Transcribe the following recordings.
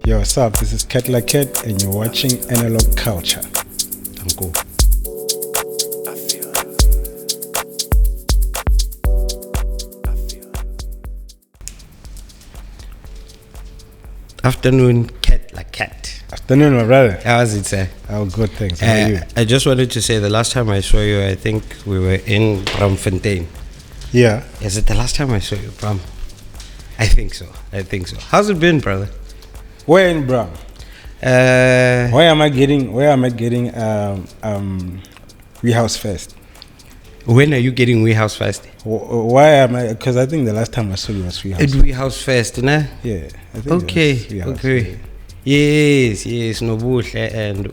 Yo, what's up? This is Cat Like Cat, and you're watching Analogue Culture. Go. Afternoon, Cat Like Cat. Afternoon, my brother. How's it, sir? Oh, good, thanks. How are you? I just wanted to say the last time I saw you, I think we were in Bramfontein. Yeah. Is it the last time I saw you, Bram? I think so. How's it been, brother? Where in Bram? Where am I getting Rehouse Fest? When are you getting Rehouse Fest? Why am I? Because I think the last time I saw you was Rehouse. It's Rehouse Fest, nah? Yeah. I think Okay. Yes, Nobuhle and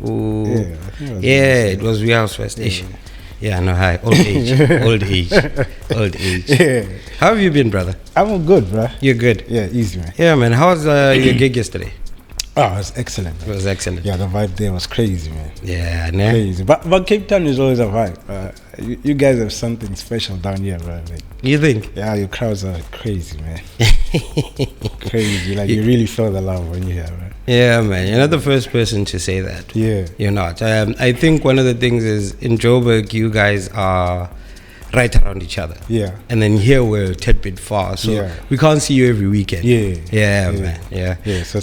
it was Rehouse Fest. Yeah, no, hi. Old age. Yeah. How have you been, brother? I'm good, bro. You're good? Yeah, easy, man. Yeah, man. How was your gig yesterday? Oh, it was excellent, man. It was excellent. Yeah, the vibe there was crazy, man. Yeah, nah? Crazy. But Cape Town is always a vibe. You guys have something special down here, bro. Like, you think? yeah, your crowds are crazy, man. Crazy. Like, you really feel the love when you're here, man. Yeah, man. You're not the first person to say that. Yeah. You're not. I think one of the things is in Joburg, you guys are right around each other. Yeah. And then here we're a tad bit far, so we can't see you every weekend. Yeah, man. Yeah. So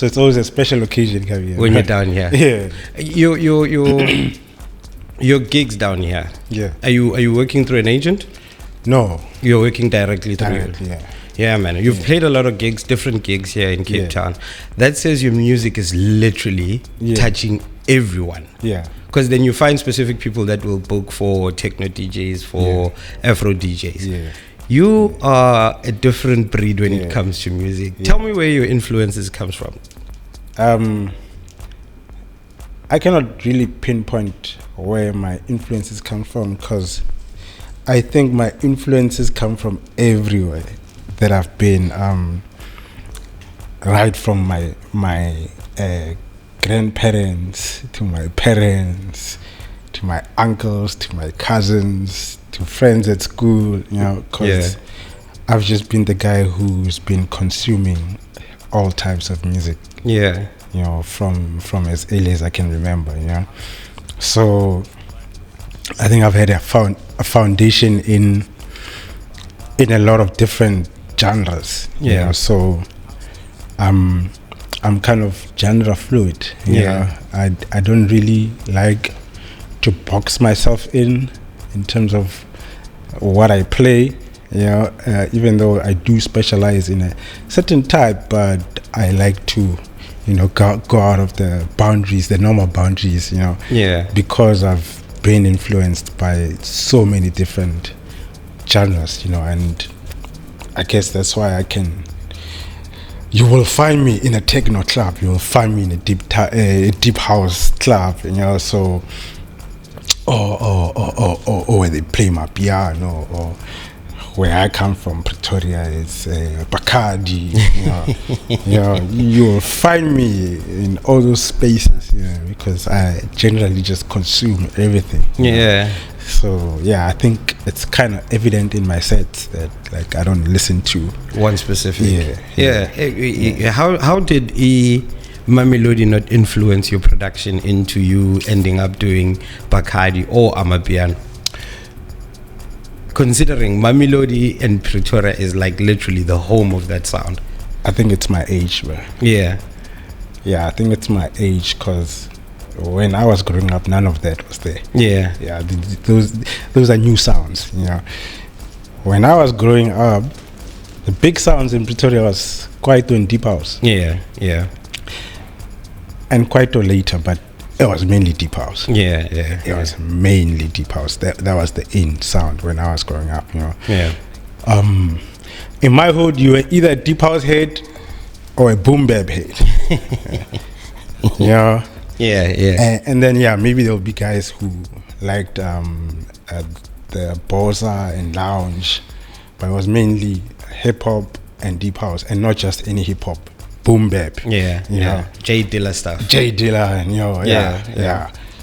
it's always a special occasion coming here. When you're down here. Yeah. Your gigs down here. Yeah. Are you working through an agent? No. You're working directly through it. Yeah. Yeah, man. You've played a lot of gigs, different gigs here in Cape Town. That says your music is literally touching everyone. Yeah. Because then you find specific people that will book for techno DJs, for Afro DJs. Yeah. You are a different breed when it comes to music. Tell me where your influences comes from. I cannot really pinpoint where my influences come from, because I think my influences come from everywhere that I've been, right from my grandparents to my parents to my uncles to my cousins to friends at school, because I've just been the guy who's been consuming all types of music. Yeah. From as early as I can remember, So I think I've had a foundation in a lot of different genres. So I'm kind of genre fluid. I don't really like to box myself in terms of what I play. Even though I do specialize in a certain type, but I like to go out of the boundaries, the normal boundaries, because I've been influenced by so many different genres, and I guess that's why you will find me in a techno club, you will find me in a deep house club, so or where they play my piano, or where I come from, Pretoria, is Bacardi. You will find me in all those spaces, because I generally just consume everything. So I think it's kind of evident in my sets that I don't listen to one specific. How did Mamelodi not influence your production into you ending up doing Bacardi or Amapiano? Considering Mamelodi and Pretoria is like literally the home of that sound. I think it's my age, bro. Yeah, I think it's my age, because when I was growing up, none of that was there. Those are new sounds. When I was growing up, the big sounds in Pretoria was Kwaito and Deep House. And Kwaito later, but it was mainly Deep House. It was mainly Deep House. That was the in sound when I was growing up. In my hood, you were either a Deep House head or a boom bap head. And then maybe there'll be guys who liked the bossa and lounge, but it was mainly hip hop and Deep House, and not just any hip hop. Boom bap, Jay Dilla stuff. Jay Dilla, and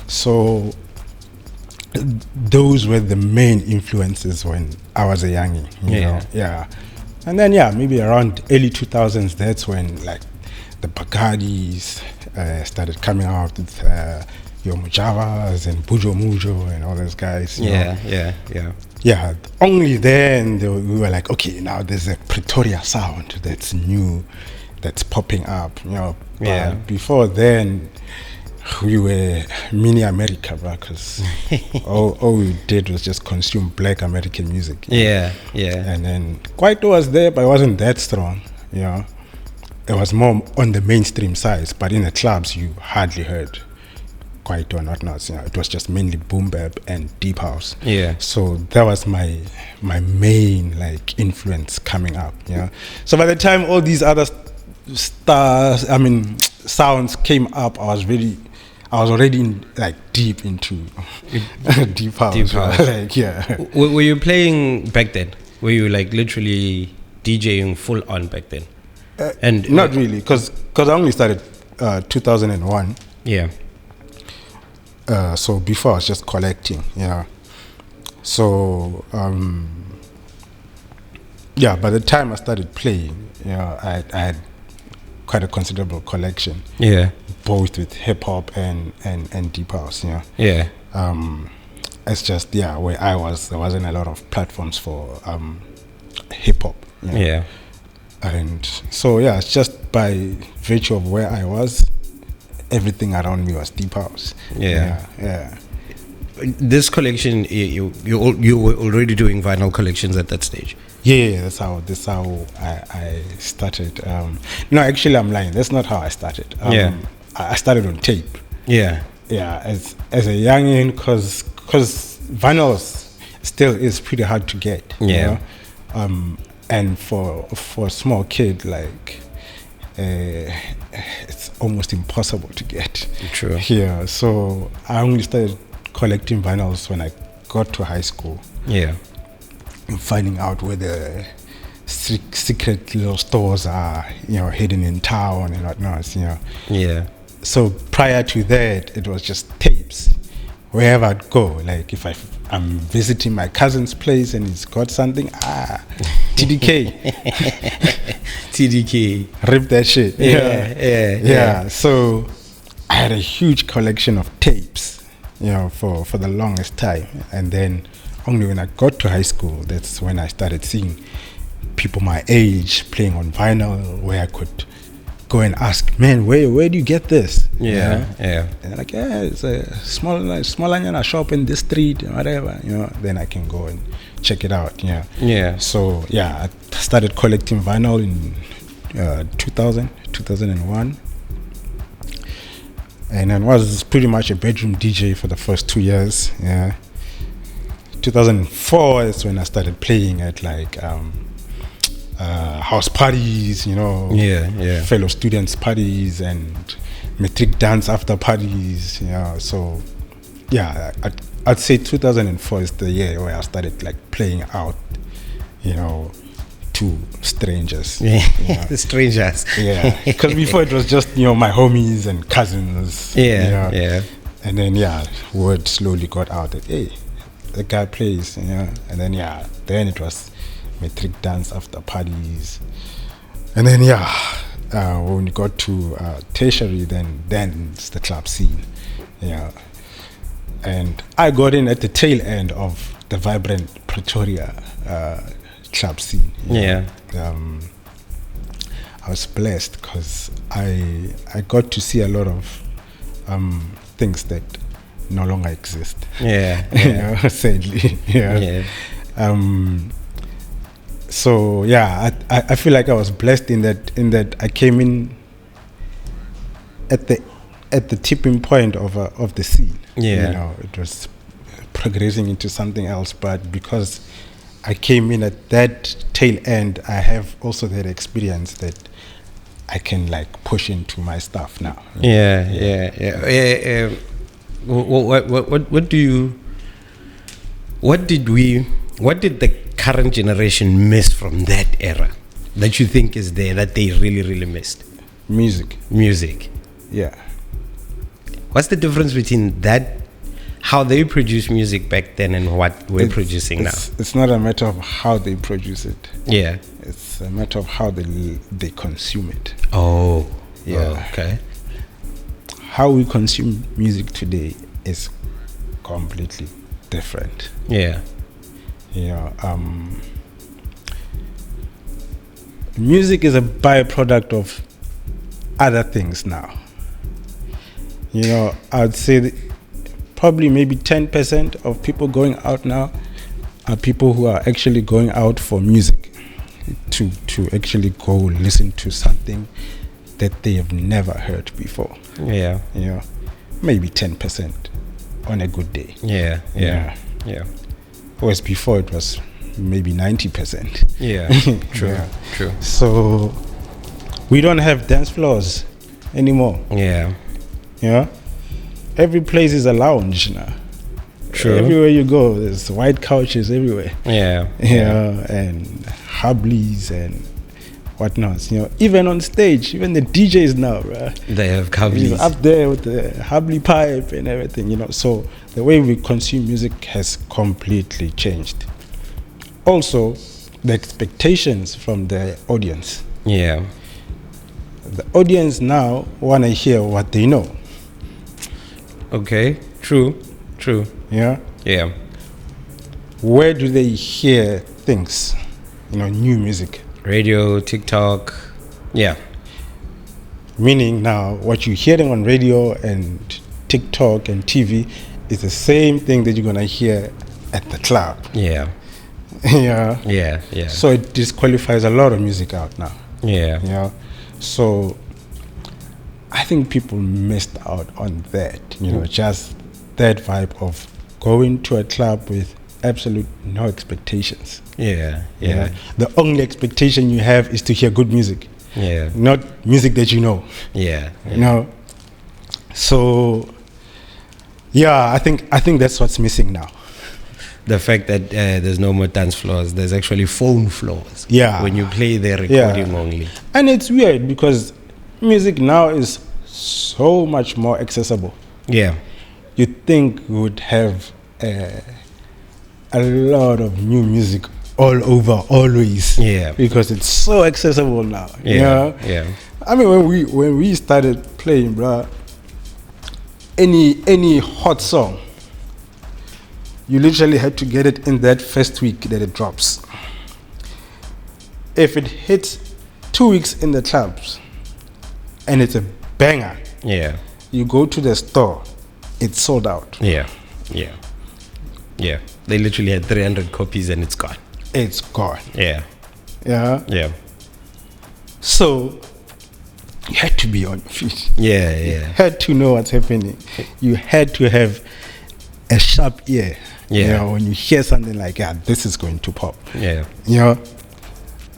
So those were the main influences when I was a youngie. And then maybe around early 2000s, that's when the Bagardis started coming out with your Mujavas and Bujo Mujo and all those guys. Yeah, only then we were like, okay, now there's a Pretoria sound that's new, that's popping up, But before then, we were mini America, because all we did was just consume black American music. And then Kwaito was there, but it wasn't that strong, It was more on the mainstream side, but in the clubs, you hardly heard Kwaito and whatnot. It was just mainly boom bap and deep house. So that was my main influence coming up. So by the time all these other sounds came up, I was already deep into deep house. Deep house. Were you playing back then? Were you literally DJing full on back then? And not really, because I only started 2001. So before I was just collecting, So by the time I started playing, I had quite a considerable collection. Both with hip hop and deep house. It's just where I was, there wasn't a lot of platforms for hip hop. And so it's just by virtue of where I was, everything around me was deep house. This collection, you were already doing vinyl collections at that stage. That's how I started. No, actually, I'm lying. That's not how I started. I started on tape. As a youngin, because vinyls still is pretty hard to get. And for a small kid, it's almost impossible to get. True. Here, so I only started collecting vinyls when I got to high school. And finding out where the secret little stores are, hidden in town and whatnot. So prior to that, it was just tapes. Wherever I'd go, if I'm visiting my cousin's place and he's got something, TDK. Rip that shit. So I had a huge collection of tapes, for the longest time. And then only when I got to high school, that's when I started seeing people my age playing on vinyl, where I could go and ask, man, where do you get this? And they're like, it's a small shop in this street, whatever, then I can go and check it out. So I started collecting vinyl in 2001, and then was pretty much a bedroom DJ for the first 2 years. 2004 is when I started playing at house parties, fellow students parties and metric dance after parties, So I'd say 2004 is the year where I started playing out, to strangers. The strangers. Because before it was just my homies and cousins. And then word slowly got out that the guy plays, and then then it was metric dance after parties, and then when we got to tertiary, then it's the club scene, and I got in at the tail end of the vibrant Pretoria club scene. I was blessed because I got to see a lot of things that no longer exist. Sadly. So I feel like I was blessed in that I came in at the tipping point of the scene. It was progressing into something else, but because I came in at that tail end, I have also that experience that I can push into my stuff now. What did the current generation miss from that era that you think is there that they really, really missed? Music. Yeah. What's the difference between that, how they produce music back then, and what we're producing now? It's not a matter of how they produce it. Yeah. It's a matter of how they consume it. Oh. Yeah. Okay. How we consume music today is completely different. Yeah. Music is a byproduct of other things now. I'd say that probably maybe 10% of people going out now are people who are actually going out for music, to actually go listen to something that they have never heard before. Yeah. Maybe 10% on a good day. Yeah. Whereas before it was maybe 90%. Yeah. True. True. So we don't have dance floors anymore. Yeah. Every place is a lounge now. True. Everywhere you go, there's white couches everywhere. Yeah. And hubblies and whatnot. Even on stage, even the DJs now, right? They have hubblies up there with the hubbly pipe and everything. So the way we consume music has completely changed. Also, the expectations from the audience. Yeah. The audience now want to hear what they know. Okay. True. Yeah. Where do they hear things? New music. Radio, TikTok. Yeah. Meaning now what you're hearing on radio and TikTok and TV is the same thing that you're going to hear at the club. Yeah. Yeah. So it disqualifies a lot of music out now. Yeah. So I think people missed out on that, just that vibe of going to a club with absolute no expectations. Yeah. The only expectation you have is to hear good music. Yeah. Not music that you know. Yeah. So I think that's what's missing now. The fact that there's no more dance floors, there's actually phone floors. Yeah. When you play, they're recording only. And it's weird because music now is so much more accessible. Yeah. You'd think we would have a lot of new music all over, always. Yeah. Because it's so accessible now. Yeah. I mean, when we started playing, bruh, any hot song, you literally had to get it in that first week that it drops. If it hits 2 weeks in the clubs and it's a banger, you go to the store, it's sold out. Yeah. They literally had 300 copies and it's gone. It's gone. Yeah. So you had to be on your feet. Yeah. You had to know what's happening. You had to have a sharp ear. When you hear something like that, this is going to pop. Yeah.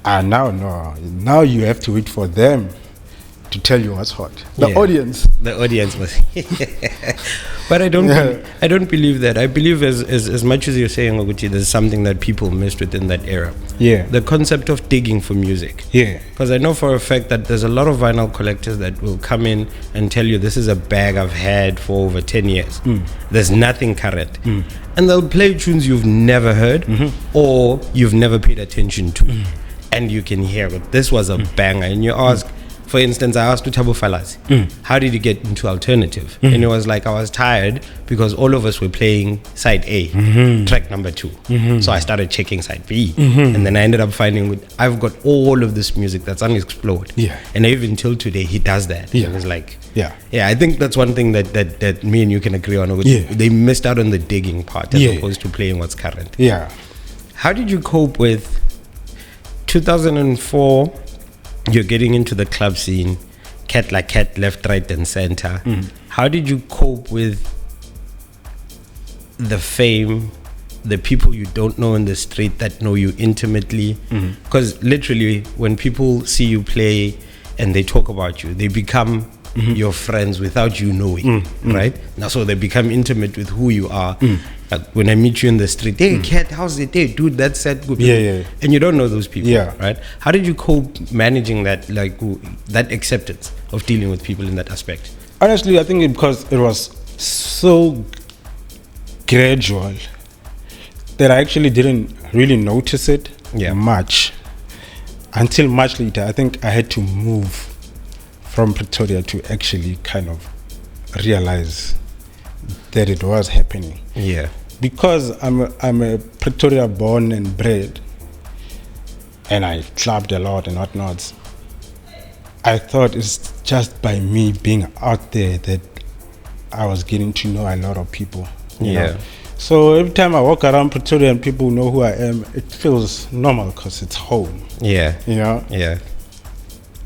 And now you have to wait for them to tell you what's hot. The audience was but I don't believe that. I believe as much as you're saying, Oguchi, there's something that people missed within that era. The concept of digging for music. Because I know for a fact that there's a lot of vinyl collectors that will come in and tell you this is a bag I've had for over 10 years. There's nothing current. And they'll play tunes you've never heard or you've never paid attention to. And you can hear it. This was a banger. And you ask, for instance, I asked Utabo Falasi, how did you get into alternative? And it was like, I was tired because all of us were playing side A, track number 2. So I started checking side B. And then I ended up finding I've got all of this music that's unexplored. And even till today, he does that. And it's like, I think that's one thing that me and you can agree on. They missed out on the digging part as opposed to playing what's current. How did you cope with 2004? You're getting into the club scene, cat like cat, left, right, and center. How did you cope with the fame, the people you don't know in the street that know you intimately? Because literally, when people see you play and they talk about you, they become your friends without you knowing, right? Now, so they become intimate with who you are. Like when I meet you in the street, hey, cat, how's it? Hey, dude, that's that good. And you don't know those people, right? How did you cope managing that, like that acceptance of dealing with people in that aspect? Honestly, I think because it was so gradual that I actually didn't really notice it much until much later. I think I had to move from Pretoria to actually kind of realize that it was happening. Yeah. Because I'm a Pretoria born and bred, and I clubbed a lot and whatnot. I thought it's just by me being out there that I was getting to know a lot of people. You know? So every time I walk around Pretoria and people know who I am, it feels normal because it's home. Yeah. You know? Yeah.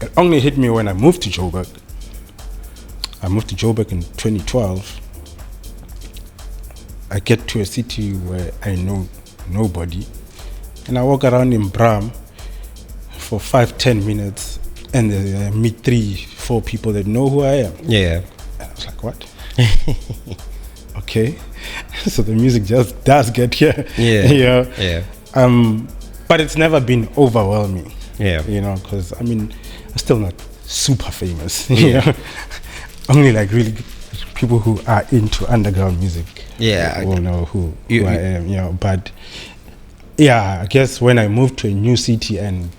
It only hit me when I moved to Joburg. I moved to Joburg in 2012. I get to a city where I know nobody, and I walk around in Bram for 5-10 minutes, and I meet 3-4 people that know who I am. Yeah. And I was like, what? Okay. So the music just does get here. Yeah. Yeah. But it's never been overwhelming. Yeah. You know, because I mean, I'm still not super famous. You know, only like really people who are into underground music. Yeah. Will know who I am. You know, but yeah, I guess when I moved to a new city and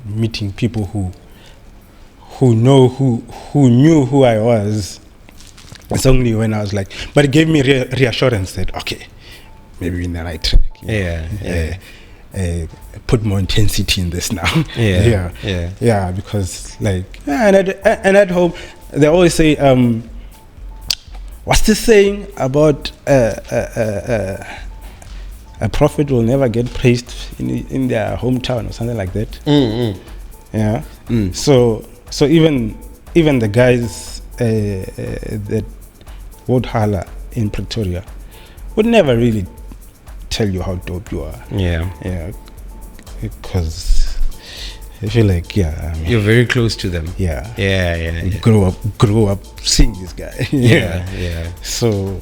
meeting people who knew who I was, it's only when I was like, but it gave me reassurance that okay, maybe we're in the right track. Put more intensity in this now. Yeah. Because like, and at home they always say, what's this saying about a prophet will never get praised in their hometown or something like that. Yeah. So even the guys that would holler in Pretoria would never really tell you how dope you are. Yeah. Because I feel like you're very close to them. Yeah. Grow up seeing this guy. Yeah. So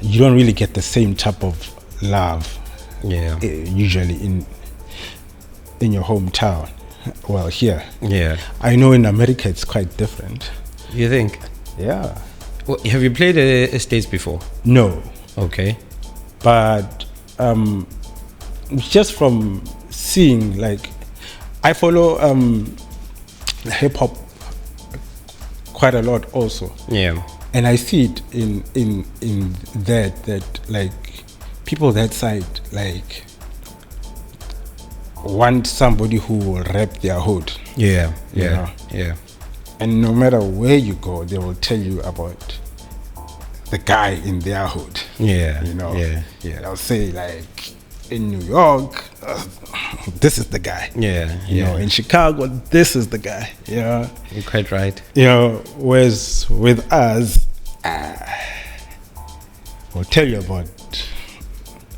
you don't really get the same type of love. Usually in your hometown. Well, here. Yeah. I know in America it's quite different. You think? Yeah. Well, have you played a States before? No. Okay. But just from seeing, like, I follow hip hop quite a lot also. Yeah. And I see it in that like people that side like want somebody who will rap their hood. Yeah. And no matter where you go, they will tell you about the guy in their hood. Yeah. They'll say like in New York, this is the guy. You know, in Chicago, this is the guy. You're quite right. Whereas with us, we'll tell you about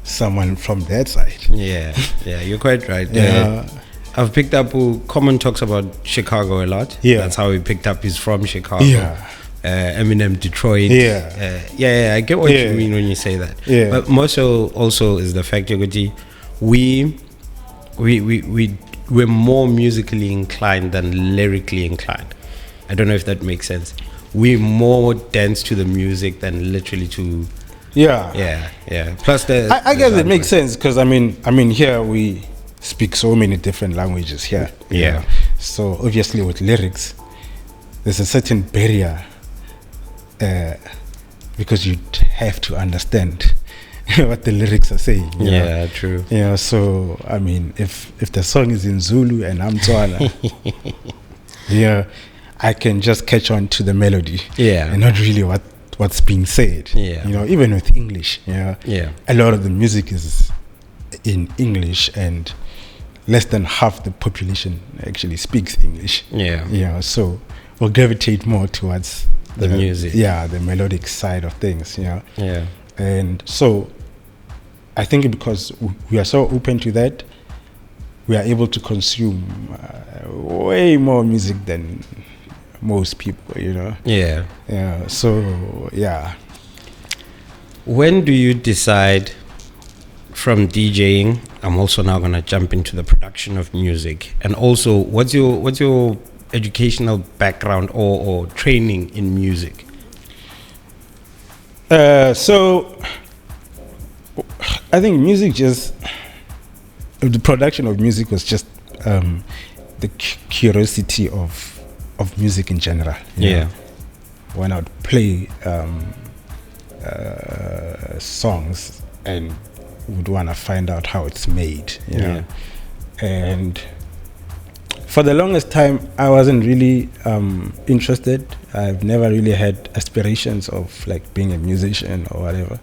someone from that side. Yeah, you're quite right. I've picked up Common talks about Chicago a lot. That's how he picked up. He's from Chicago. Eminem, Detroit. I get what you mean when you say that. But more so also is the fact, Yoguti, we're more musically inclined than lyrically inclined. I don't know if that makes sense. We more dance to the music than literally to. Yeah. Plus, I guess it makes sense because I mean here we speak so many different languages here. Yeah. So obviously with lyrics, there's a certain barrier because you have to understand what the lyrics are saying. True. So I mean, if the song is in Zulu and I'm Tswana, I can just catch on to the melody. And not really what's being said. Even with English. A lot of the music is in English, and less than half the population actually speaks English. So we'll gravitate more towards the music. The melodic side of things. And so I think because we are so open to that, we are able to consume way more music than most people. When do you decide from DJing? I'm also now going to jump into the production of music, and also what's your educational background or training in music? So I think music the production of music was just the the curiosity of music in general. Yeah. When I would play songs and would want to find out how it's made. You know? And for the longest time, I wasn't really interested. I've never really had aspirations of like being a musician or whatever.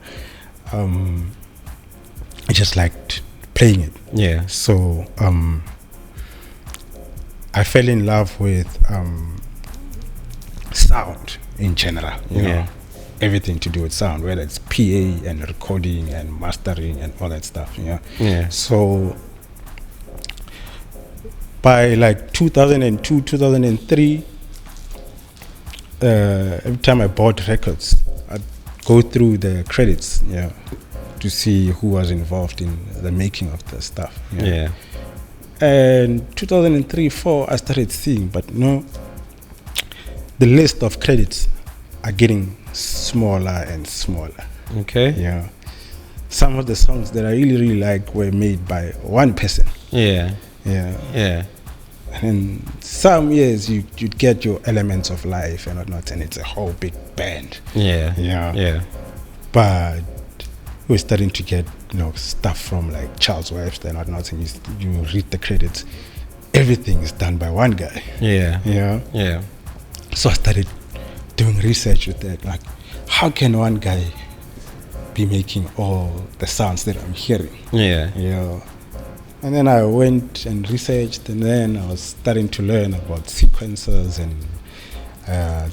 I just liked playing it. Yeah. So I fell in love with sound in general. You know, everything to do with sound, whether it's PA and recording and mastering and all that stuff. You know. Yeah. So by like 2002, 2003, every time I bought records, I'd go through the credits, to see who was involved in the making of the stuff. Yeah. And 2003-4, I started seeing, but no, the list of credits are getting smaller and smaller. Okay. Yeah. Some of the songs that I really like were made by one person. Yeah. Yeah. Yeah. And some years you'd get your Elements of Life and whatnot, and it's a whole big band. Yeah. Yeah. Yeah. But we're starting to get, stuff from like Charles Webster and whatnot, and you read the credits, everything is done by one guy. Yeah. Yeah. Yeah. So I started doing research with that, like, how can one guy be making all the sounds that I'm hearing? Yeah. Yeah. And then I went and researched, and then I was starting to learn about sequencers and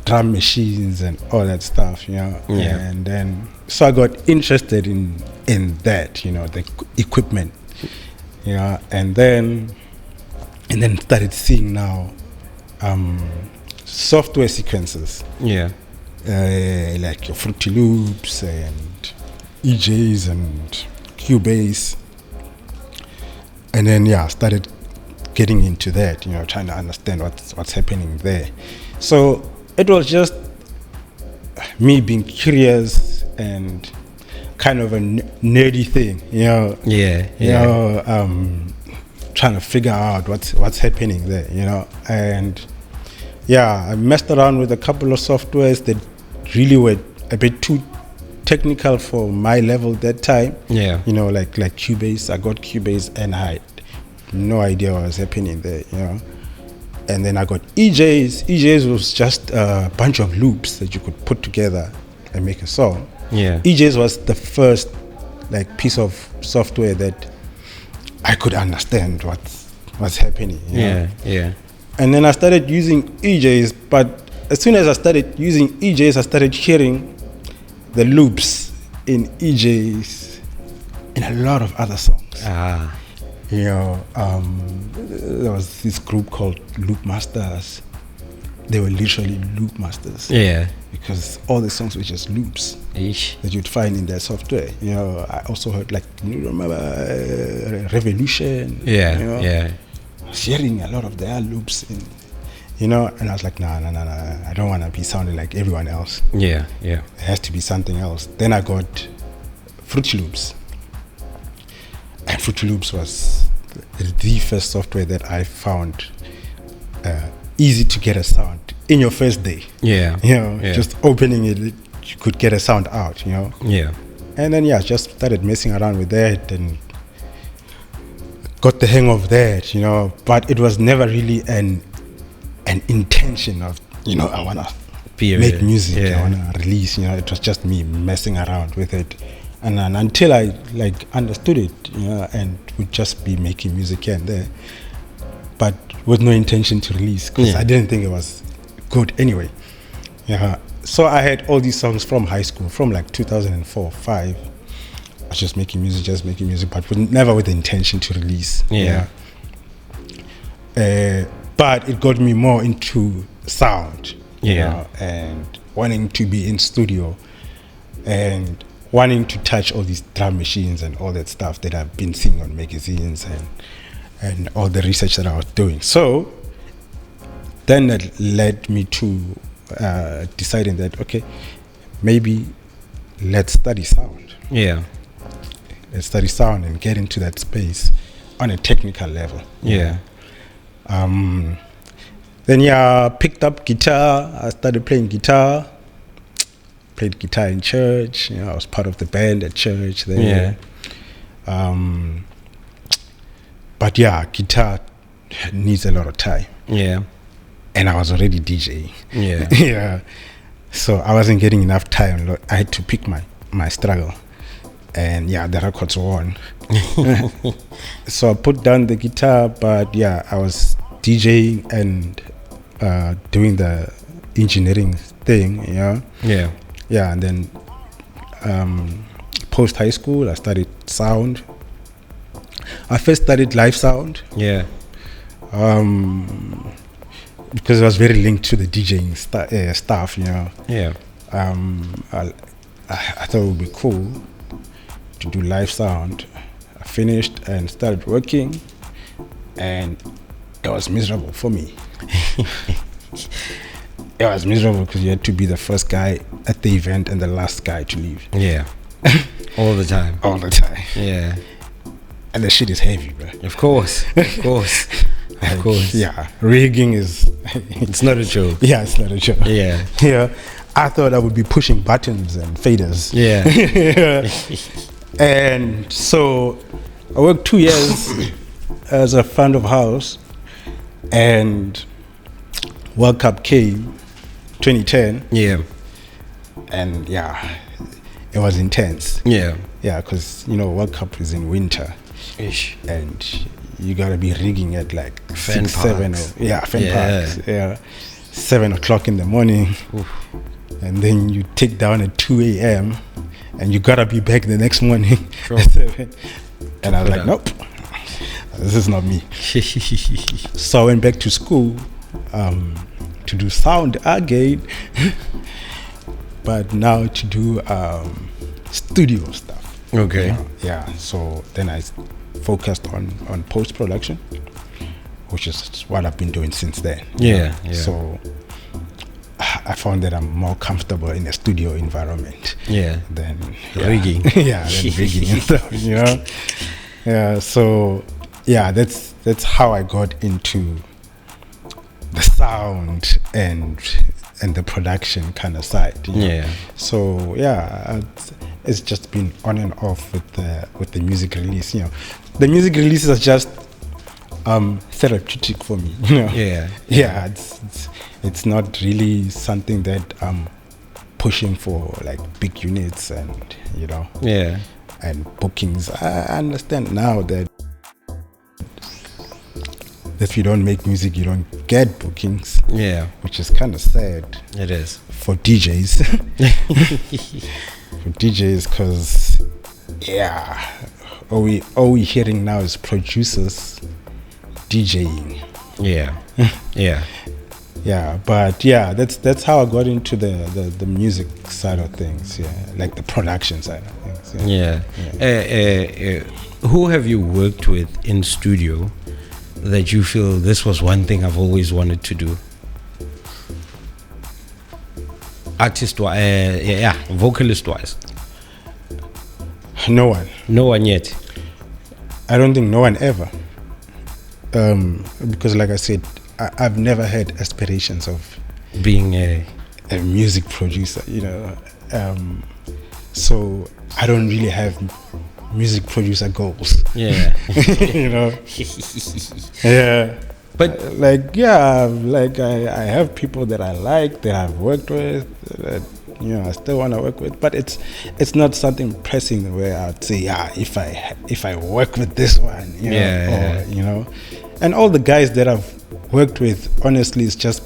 drum machines and all that stuff, Yeah. And then, so I got interested in that, the equipment, and then started seeing now software sequencers. Yeah. Like your Fruity Loops and EJs and Cubase. And then I started getting into that, trying to understand what's happening there. So it was just me being curious and kind of a nerdy thing, Yeah. Trying to figure out what's happening there, and I messed around with a couple of softwares that really were a bit too technical for my level that time. Yeah. Like Cubase. I got Cubase and I had no idea what was happening there, And then I got EJs. EJs was just a bunch of loops that you could put together and make a song. Yeah. EJs was the first piece of software that I could understand what's happening. Yeah. Yeah. And then I started using EJs, but as soon as I started using EJs, I started hearing the loops in EJs in a lot of other songs. There was this group called Loop Masters. They were literally loop masters. Yeah. Because all the songs were just loops that you'd find in their software. I also heard you remember Revolution? Yeah. Yeah. I was hearing a lot of their loops and I was like, no, I don't want to be sounding like everyone else. Yeah. Yeah. It has to be something else. Then I got Fruity Loops. And Fruity Loops was the first software that I found easy to get a sound in your first day. Yeah. Just opening it, you could get a sound out, Yeah. And then, just started messing around with that and got the hang of that, But it was never really an intention of, I want to make music, I want to release, It was just me messing around with it. And then until I understood it, and would just be making music here and there, but with no intention to release because I didn't think it was good anyway. So I had all these songs from high school, from 2004, 2005. I was just making music, but never with the intention to release. But it got me more into sound, and wanting to be in studio and wanting to touch all these drum machines and all that stuff that I've been seeing on magazines and all the research that I was doing. So then that led me to deciding that, okay, maybe let's study sound. Yeah. Let's study sound and get into that space on a technical level. Yeah. Then I picked up guitar. I started playing guitar. Played guitar in church. I was part of the band at church there. But guitar needs a lot of time. Yeah. And I was already DJing. Yeah. Yeah. So I wasn't getting enough time. I had to pick my struggle. And the records were on. So I put down the guitar, but I was DJing and doing the engineering thing, Yeah. Yeah, and then post high school, I studied sound. I first studied live sound. Yeah. Because it was very linked to the DJing stuff, Yeah. I thought it would be cool to do live sound. I finished and started working, and it was miserable for me. It was miserable because you had to be the first guy at the event and the last guy to leave. Yeah. All the time. All the time. Yeah. And the shit is heavy, bro. Of course. Of course. Of course. Yeah. Rigging is... it's not a joke. Yeah, it's not a joke. Yeah. Yeah. I thought I would be pushing buttons and faders. Yeah. And so I worked 2 years as a front of house, and World Cup came 2010. Yeah. And it was intense. Yeah. Yeah, because World Cup is in winter. Ish. And you gotta be rigging at like fan 6, 7 parks. fan parks. Yeah. 7 o'clock in the morning. Oof. And then you take down at 2 a.m. and you gotta be back the next morning Sure. at 7. And I was like, nope, this is not me. So I went back to school to do sound again, but now to do studio stuff. Okay. Yeah. So then I focused on post-production, which is what I've been doing since then. Yeah. So I found that I'm more comfortable in a studio environment. Yeah. Than rigging. Than rigging and stuff. Yeah. So that's how I got into the sound and the production kind of side. Yeah. So it's just been on and off with the music release. The music releases are just therapeutic for me. Yeah. Yeah. It's not really something that I'm pushing for like big units and Yeah. and bookings. I understand now that if you don't make music, you don't get bookings. Yeah. Which is kind of sad. It is. For DJs. For DJs, because all we hearing now is producers DJing. Yeah. Yeah. Yeah, but that's how I got into the music side of things. Yeah, like the production side of things. Yeah. Who have you worked with in studio that you feel this was one thing I've always wanted to do? Vocalist wise. No one. No one yet. I don't think no one ever. Because like I said, I've never had aspirations of being a music producer, so I don't really have music producer goals. Yeah. Yeah. But I have people that I like, that I've worked with, that I still want to work with, but it's not something pressing where I'd say, if I work with this one, and all the guys that I've worked with, honestly, it's just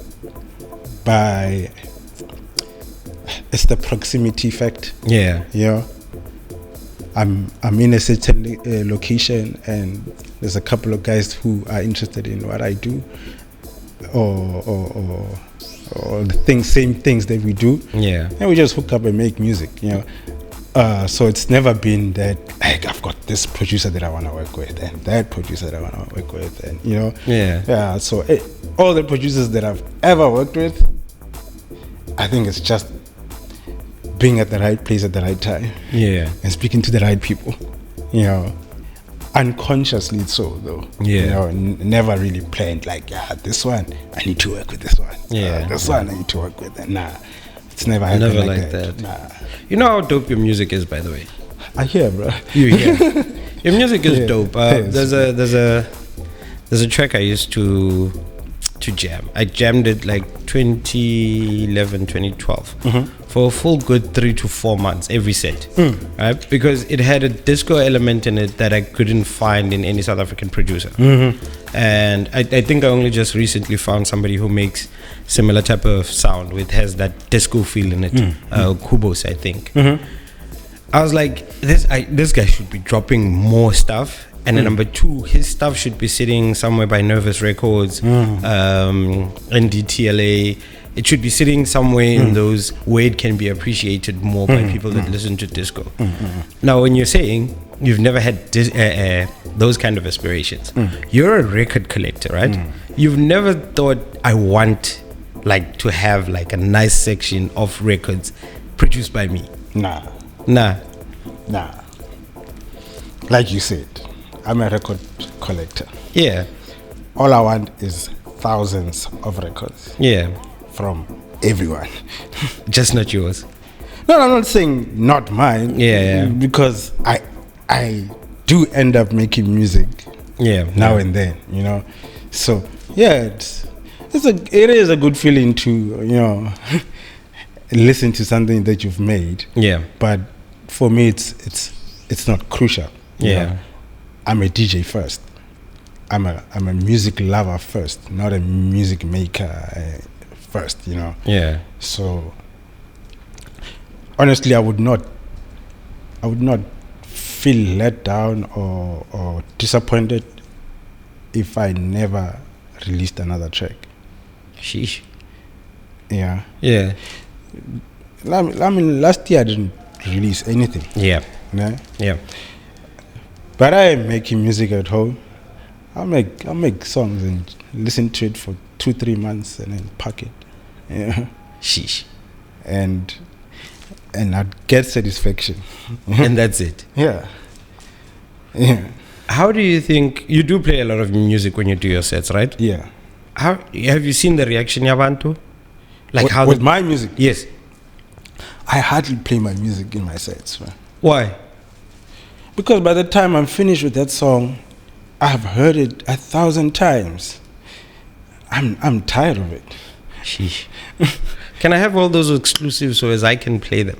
it's the proximity effect. Yeah. I'm in a certain location, and there's a couple of guys who are interested in what I do, or the same things that we do. Yeah. And we just hook up and make music. So it's never been that I've got this producer that I want to work with and that producer that I want to work with, and Yeah. So all the producers that I've ever worked with, I think it's just being at the right place at the right time. Yeah. And speaking to the right people. unconsciously so though. Yeah. Never really planned like, this one I need to work with this one. Yeah. This one I need to work with. Nah, it's never happened like that. Nah. You know how dope your music is, by the way. I hear, bro. You hear? Your music is dope. There's a track I used to jam. I jammed it like 2011, 2012 for a full good 3 to 4 months every set, right? Because it had a disco element in it that I couldn't find in any South African producer. And I think I only just recently found somebody who makes similar type of sound with has that disco feel in it. Kubos, I think. I was like, this guy should be dropping more stuff. And then number 2, his stuff should be sitting somewhere by Nervous Records, NDTLA. It should be sitting somewhere in those where it can be appreciated more by people that listen to disco. Now, when you're saying you've never had those kind of aspirations, you're a record collector, right? You've never thought, I want like to have like a nice section of records produced by me. Nah. Like you said, I'm a record collector. Yeah. All I want is thousands of records. Yeah. From everyone. Just not yours. No, I'm not saying not mine. Yeah. Because I do end up making music. Yeah. Now and then, So yeah, it is a good feeling to listen to something that you've made. Yeah. But for me, it's not crucial. Yeah. I'm a DJ first. I'm a music lover first, not a music maker first. Yeah. So honestly, I would not feel let down or disappointed if I never released another track. Sheesh. Yeah. Yeah. I mean, last year I didn't release anything. Yeah. Yeah. But I am making music at home. I'll make songs and listen to it for 2-3 months and then pack it. Yeah. Sheesh. And I'd get satisfaction. And that's it. Yeah. How do you think you do play a lot of music when you do your sets, right? Yeah. How have you seen the reaction Yabantu? Like with my music? Yes. I hardly play my music in my sets. Man. Why? Because by the time I'm finished with that song, I've heard it 1,000 times. I'm tired of it. Sheesh. Can I have all those exclusives so as I can play them?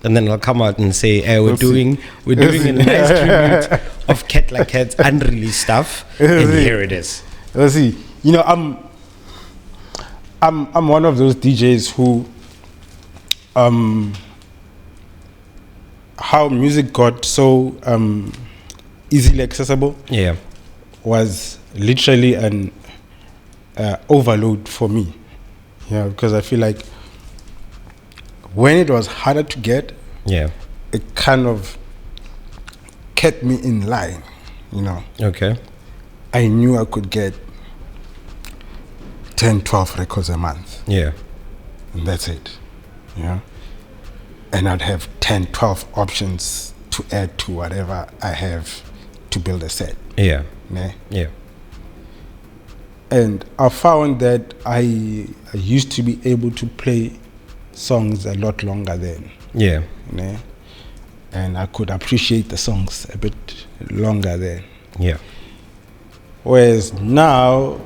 And then I'll come out and say, hey, we're doing a nice tribute of Cat Like Cat's unreleased stuff, and here it is. Let's see. I'm one of those DJs who how music got so easily accessible was literally an overload for me. Yeah, because I feel like when it was harder to get, it kind of kept me in line, Okay. I knew I could get 10, 12 records a month. Yeah. And that's it. And I'd have 10, 12 options to add to whatever I have to build a set. Yeah. Yeah. And I found that I used to be able to play songs a lot longer then. Yeah. And I could appreciate the songs a bit longer then. Yeah. Whereas now,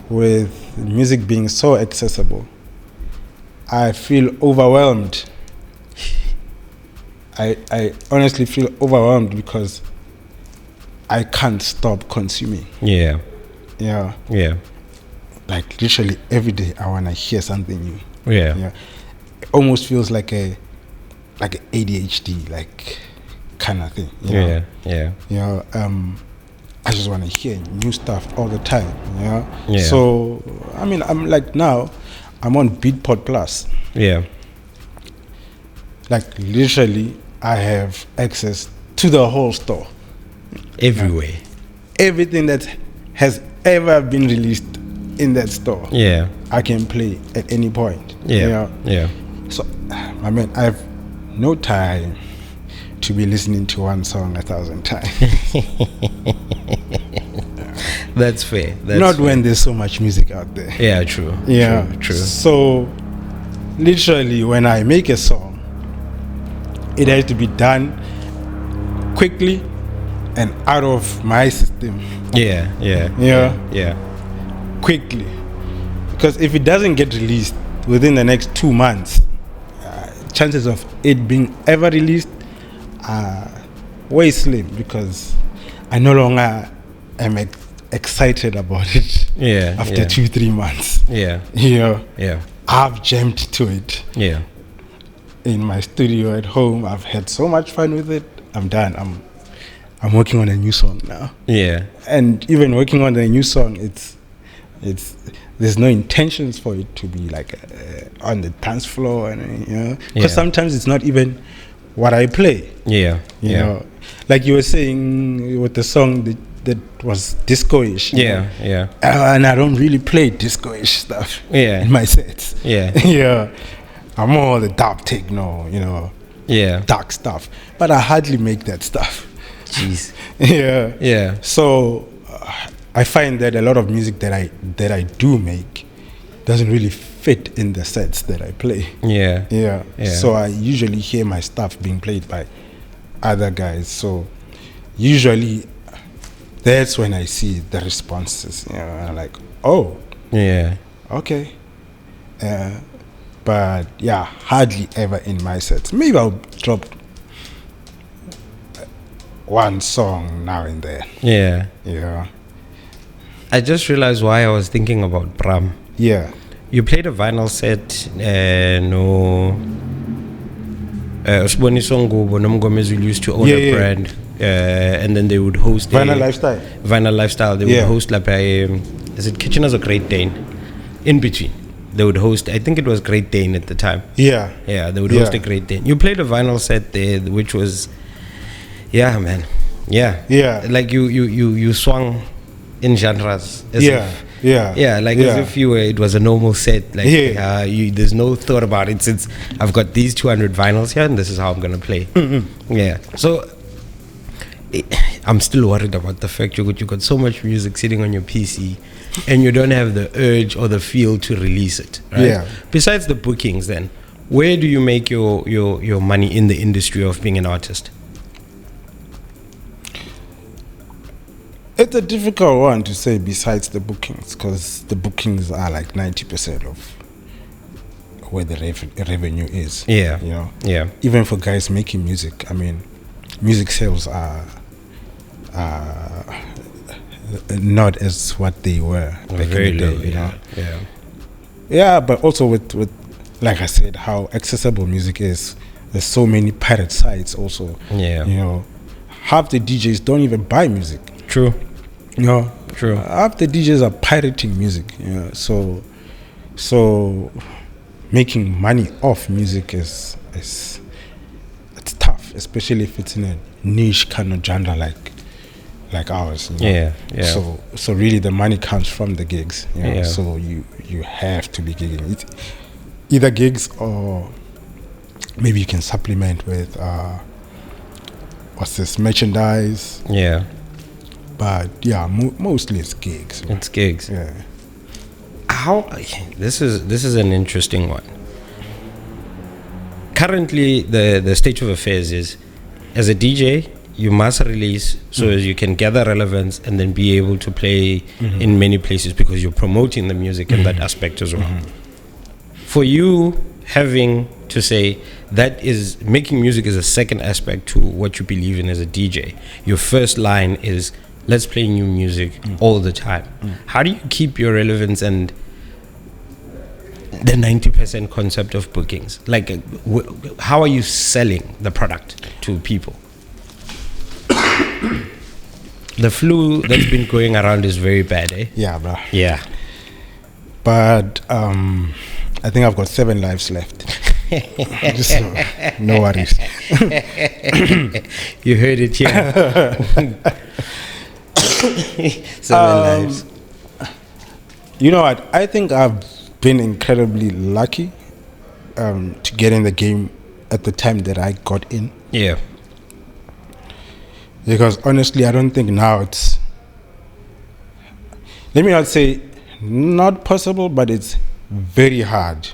with music being so accessible, I feel overwhelmed. I honestly feel overwhelmed because I can't stop consuming. Yeah. Yeah. Like literally every day I want to hear something new. Yeah. It almost feels like a ADHD like kind of thing. Yeah. I just want to hear new stuff all the time. Yeah. So I mean, I'm like now I'm on Beatport Plus. Yeah. Like literally I have access to the whole store. Everywhere. Everything that has ever been released in that store. Yeah. I can play at any point. Yeah. So I mean I have no time to be listening to one song 1,000 times. That's fair. Not fair. When there's so much music out there. Yeah, true. Yeah, true. So, literally, when I make a song, it has to be done quickly and out of my system. Yeah. Quickly. Because if it doesn't get released within the next 2 months, chances of it being ever released are way slim, because I no longer am excited about it. After 2-3 months. I've jammed to it. In my studio at home, I've had so much fun with it. I'm done. I'm working on a new song now. And even working on the new song, it's there's no intentions for it to be like on the dance floor, and because sometimes it's not even what I play. You know, like you were saying with the song that was disco-ish. And I don't really play disco-ish stuff. In my sets. I'm more the dark techno, dark stuff. But I hardly make that stuff. Jeez. So I find that a lot of music that I do make doesn't really fit in the sets that I play. So I usually hear my stuff being played by other guys. So usually that's when I see the responses. I'm like, oh, okay. But hardly ever in my sets. Maybe I'll drop one song now and then. I just realized why I was thinking about Bram. You played a vinyl set, Usboni Songo, Bonom Gomez used to own a brand, and then they would host Vinyl Lifestyle. They would host like is it Kitcheners or Great Dane? In between. They would host, I think it was Great Dane at the time. They would host a Great Dane. You played a vinyl set there, which was, man. Like you swung in genres. As if it was a normal set. Like there's no thought about it, since I've got these 200 vinyls here and this is how I'm gonna play. So I'm still worried about the fact you got so much music sitting on your PC and you don't have the urge or the feel to release it, right? Besides the bookings, then where do you make your money in the industry of being an artist? It's a difficult one to say besides the bookings, because the bookings are like 90% of where the revenue is. Even for guys making music, I mean, music sales are not as what they were back very in the day, low, but also with like I said, how accessible music is. There's so many pirate sites also. Half the DJs don't even buy music. True. Half the DJs are pirating music. So making money off music is it's tough, especially if it's in a niche kind of genre like ours. So really the money comes from the gigs. So you have to be gigging. It's either gigs or maybe you can supplement with merchandise. But mostly it's gigs. It's gigs. How this is an interesting one. Currently the state of affairs is, as a DJ, you must release so as you can gather relevance and then be able to play in many places, because you're promoting the music in that aspect as well. For you, having to say that is making music is a second aspect to what you believe in as a DJ. Your first line is, let's play new music all the time. How do you keep your relevance and the 90% concept of bookings? Like, how are you selling the product to people? The flu that's been going around is very bad, eh? Yeah, bro. Yeah. But I think I've got 7 lives left. Just no worries. You heard it here. 7 lives. You know what? I think I've been incredibly lucky to get in the game at the time that I got in. Because honestly, I don't think now it's, let me not say not possible, but it's very hard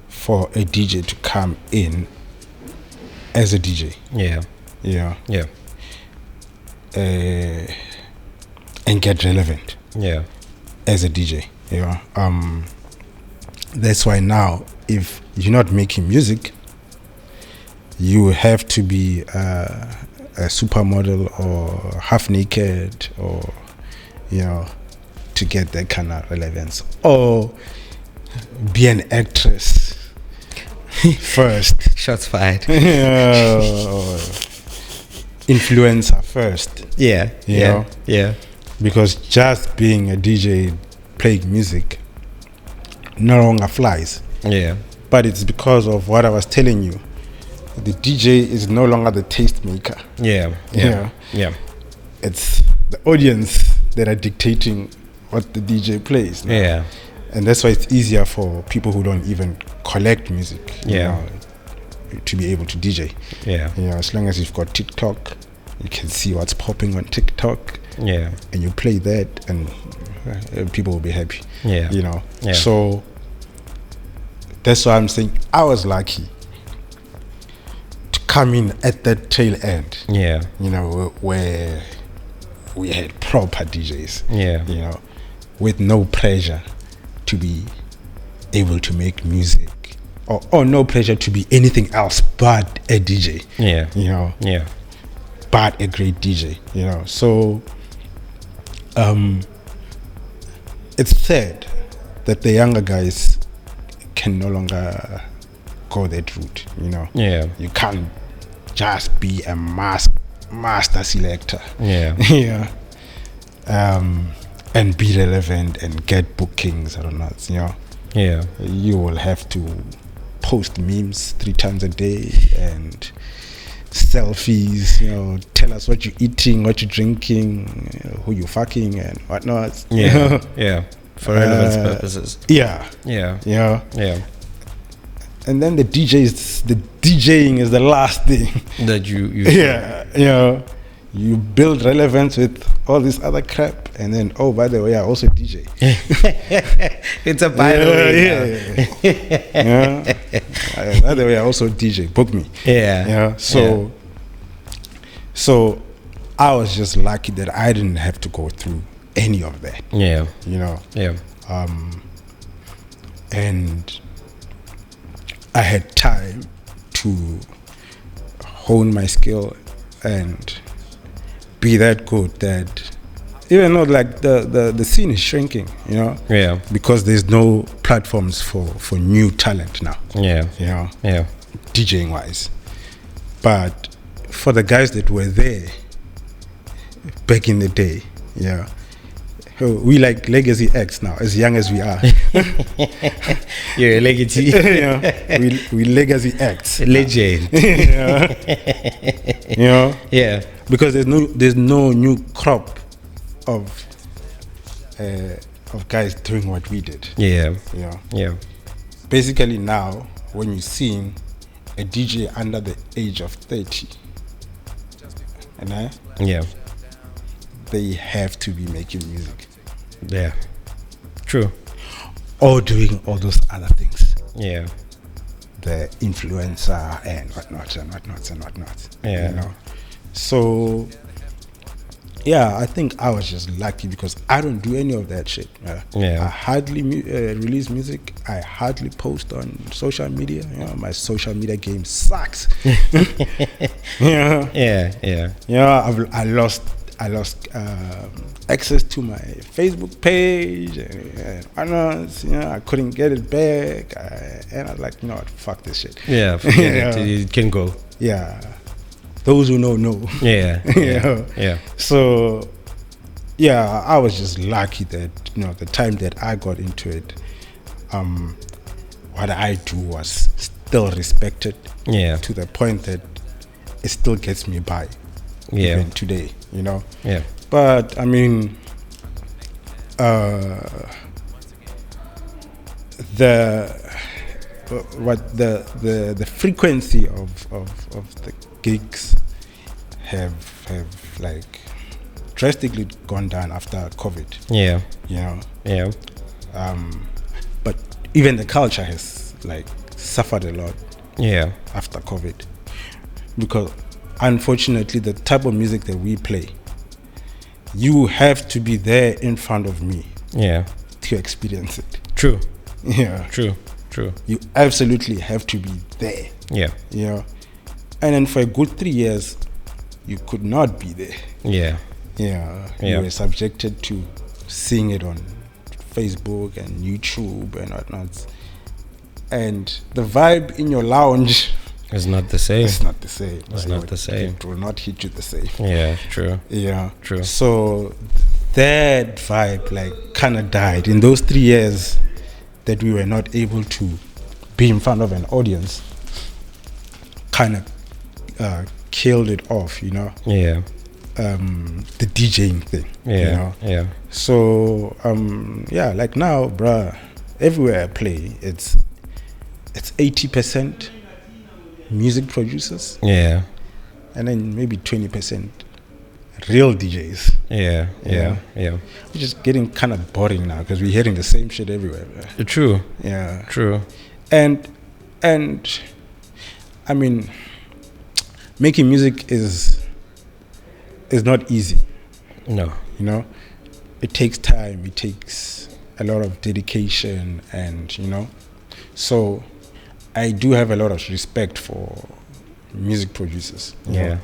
for a DJ to come in as a DJ. Yeah. Yeah. Yeah. And get relevant. Yeah. As a DJ. Yeah. That's why now, if you're not making music, you have to be a supermodel or half naked, or to get that kind of relevance, or be an actress first. Shots fired. Influencer first. Yeah. You know? Yeah. Because just being a DJ playing music no longer flies. Yeah. But it's because of what I was telling you. The DJ is no longer the taste maker. Yeah. It's the audience that are dictating what the DJ plays. Now. Yeah. And that's why it's easier for people who don't even collect music. To be able to DJ. Yeah. As long as you've got TikTok, you can see what's popping on TikTok. Yeah. And you play that, and people will be happy. Yeah. Yeah. So that's why I'm saying I was lucky to come in at that tail end. Yeah. Where we had proper DJs. Yeah. With no pressure to be able to make music, or no pressure to be anything else but a DJ. Yeah. Yeah. But a great DJ. So it's sad that the younger guys can no longer go that route. Yeah. You can't just be a master selector. Yeah. And be relevant and get bookings or not. Yeah. You will have to post memes 3 times a day and selfies. Tell us what you're eating, what you're drinking, who you're fucking, and whatnot. Yeah. Yeah. For relevance purposes. Yeah. And then the DJing is the last thing that you you build relevance with all this other crap, and then by the way, I also DJ. It's a by the way. By the way, I also DJ. Book me. Yeah. So I was just lucky that I didn't have to go through any of that. Yeah. Yeah. And I had time to hone my skill and be that good that even though like the scene is shrinking, Yeah. because there's no platforms for new talent now. Yeah. Yeah. DJing wise. But for the guys that were there back in the day, we like legacy acts now, as young as we are. You're a legacy. We legacy acts. Legend. Yeah. Because there's no new crop of guys doing what we did. Yeah. Basically now, when you're seeing a DJ under the age of 30, they have to be making music. Yeah. True. Or doing all those other things. Yeah. The influencer and whatnot. Yeah. So I think I was just lucky because I don't do any of that shit. I hardly release music. I hardly post on social media. My social media game sucks. I lost access to my Facebook page, and I couldn't get it back. And I was like, fuck this shit. Yeah, forget it. It can go. Yeah. Those who know. Yeah. So, I was just lucky that, the time that I got into it, what I do was still respected. Yeah. To the point that it still gets me by. Yeah. Even today, Yeah. But I mean, the frequency of the gigs have like drastically gone down after COVID. Yeah. You know. Yeah. But even the culture has like suffered a lot. Yeah. After COVID, because unfortunately the type of music that we play, you have to be there in front of me. Yeah. To experience it. True. Yeah. True. You absolutely have to be there. Yeah. You know? And then for a good 3 years, you could not be there. Yeah. Yeah. You were subjected to seeing it on Facebook and YouTube and whatnot. And the vibe in your lounge is not the same. It's not the same. It's not the same. It will not hit you the same. Yeah, true. Yeah. True. So that vibe like kind of died in those 3 years that we were not able to be in front of an audience. Kind of killed it off, you know. Yeah. The DJing thing. Yeah. You know? Yeah. So yeah, like now, bruh, everywhere I play, it's 80% music producers. Yeah. And then maybe 20% real DJs. Yeah. Which is getting kind of boring now because we're hearing the same shit everywhere. True. Yeah. True. And I mean, making music is not easy. No. You know, it takes time. It takes a lot of dedication, and you know, so I do have a lot of respect for music producers. Yeah. Know?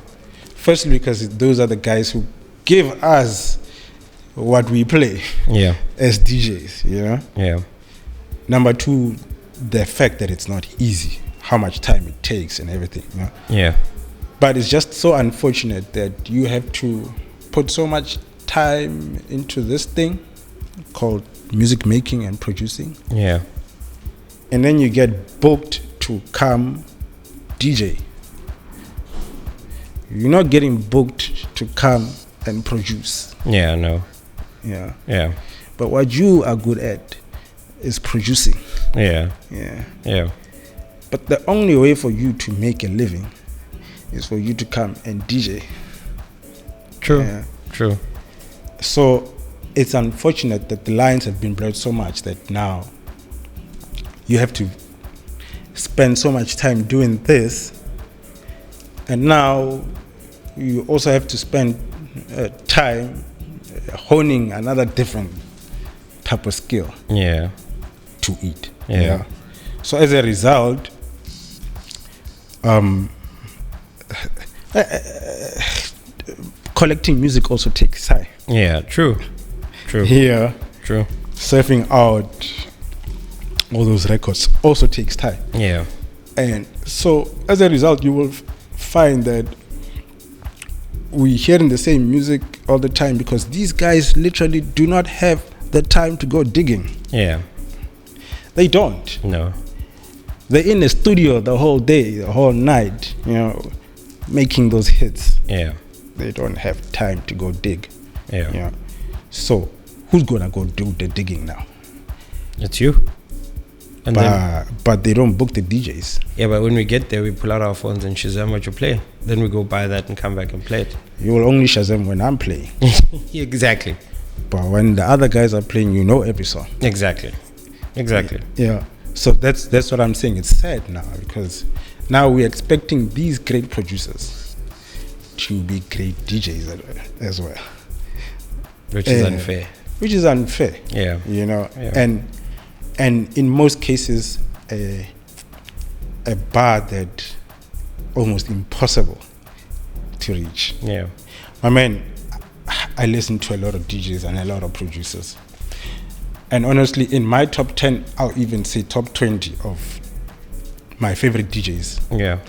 Firstly, because those are the guys who give us what we play. Yeah. As DJs, you know. Yeah. Number two, the fact that it's not easy, how much time it takes and everything. You know? Yeah. But it's just so unfortunate that you have to put so much time into this thing called music making and producing. Yeah. And then you get booked to come DJ. You're not getting booked to come and produce. Yeah, no. Yeah. Yeah. But what you are good at is producing. Yeah. Yeah. Yeah. But the only way for you to make a living is for you to come and DJ. True. Yeah. True. So it's unfortunate that the lines have been blurred so much that now you have to spend so much time doing this, and now you also have to spend time honing another different type of skill. Yeah. To eat. Yeah. So as a result, collecting music also takes time. Yeah, true. Yeah. True. Surfing out all those records also takes time. Yeah. And so as a result, you will find that we hearing the same music all the time because these guys literally do not have the time to go digging. Yeah. They don't. No. They're in the studio the whole day, the whole night, you know, making those hits. Yeah. They don't have time to go dig. Yeah. You know? So who's gonna go do the digging now? It's you. And but they don't book the DJs. Yeah, but when we get there, we pull out our phones and Shazam what you play. Then we go buy that and come back and play it. You will only Shazam when I'm playing. Exactly. But when the other guys are playing, you know every song. Exactly. Yeah. So that's what I'm saying. It's sad now because now we're expecting these great producers to be great DJs as well. Which is unfair. Which is unfair. Yeah. You know, yeah. And in most cases, a bar that almost impossible to reach. Yeah. I mean, I listen to a lot of DJs and a lot of producers. And honestly, in my top 10, I'll even say top 20 of my favorite DJs. Yeah.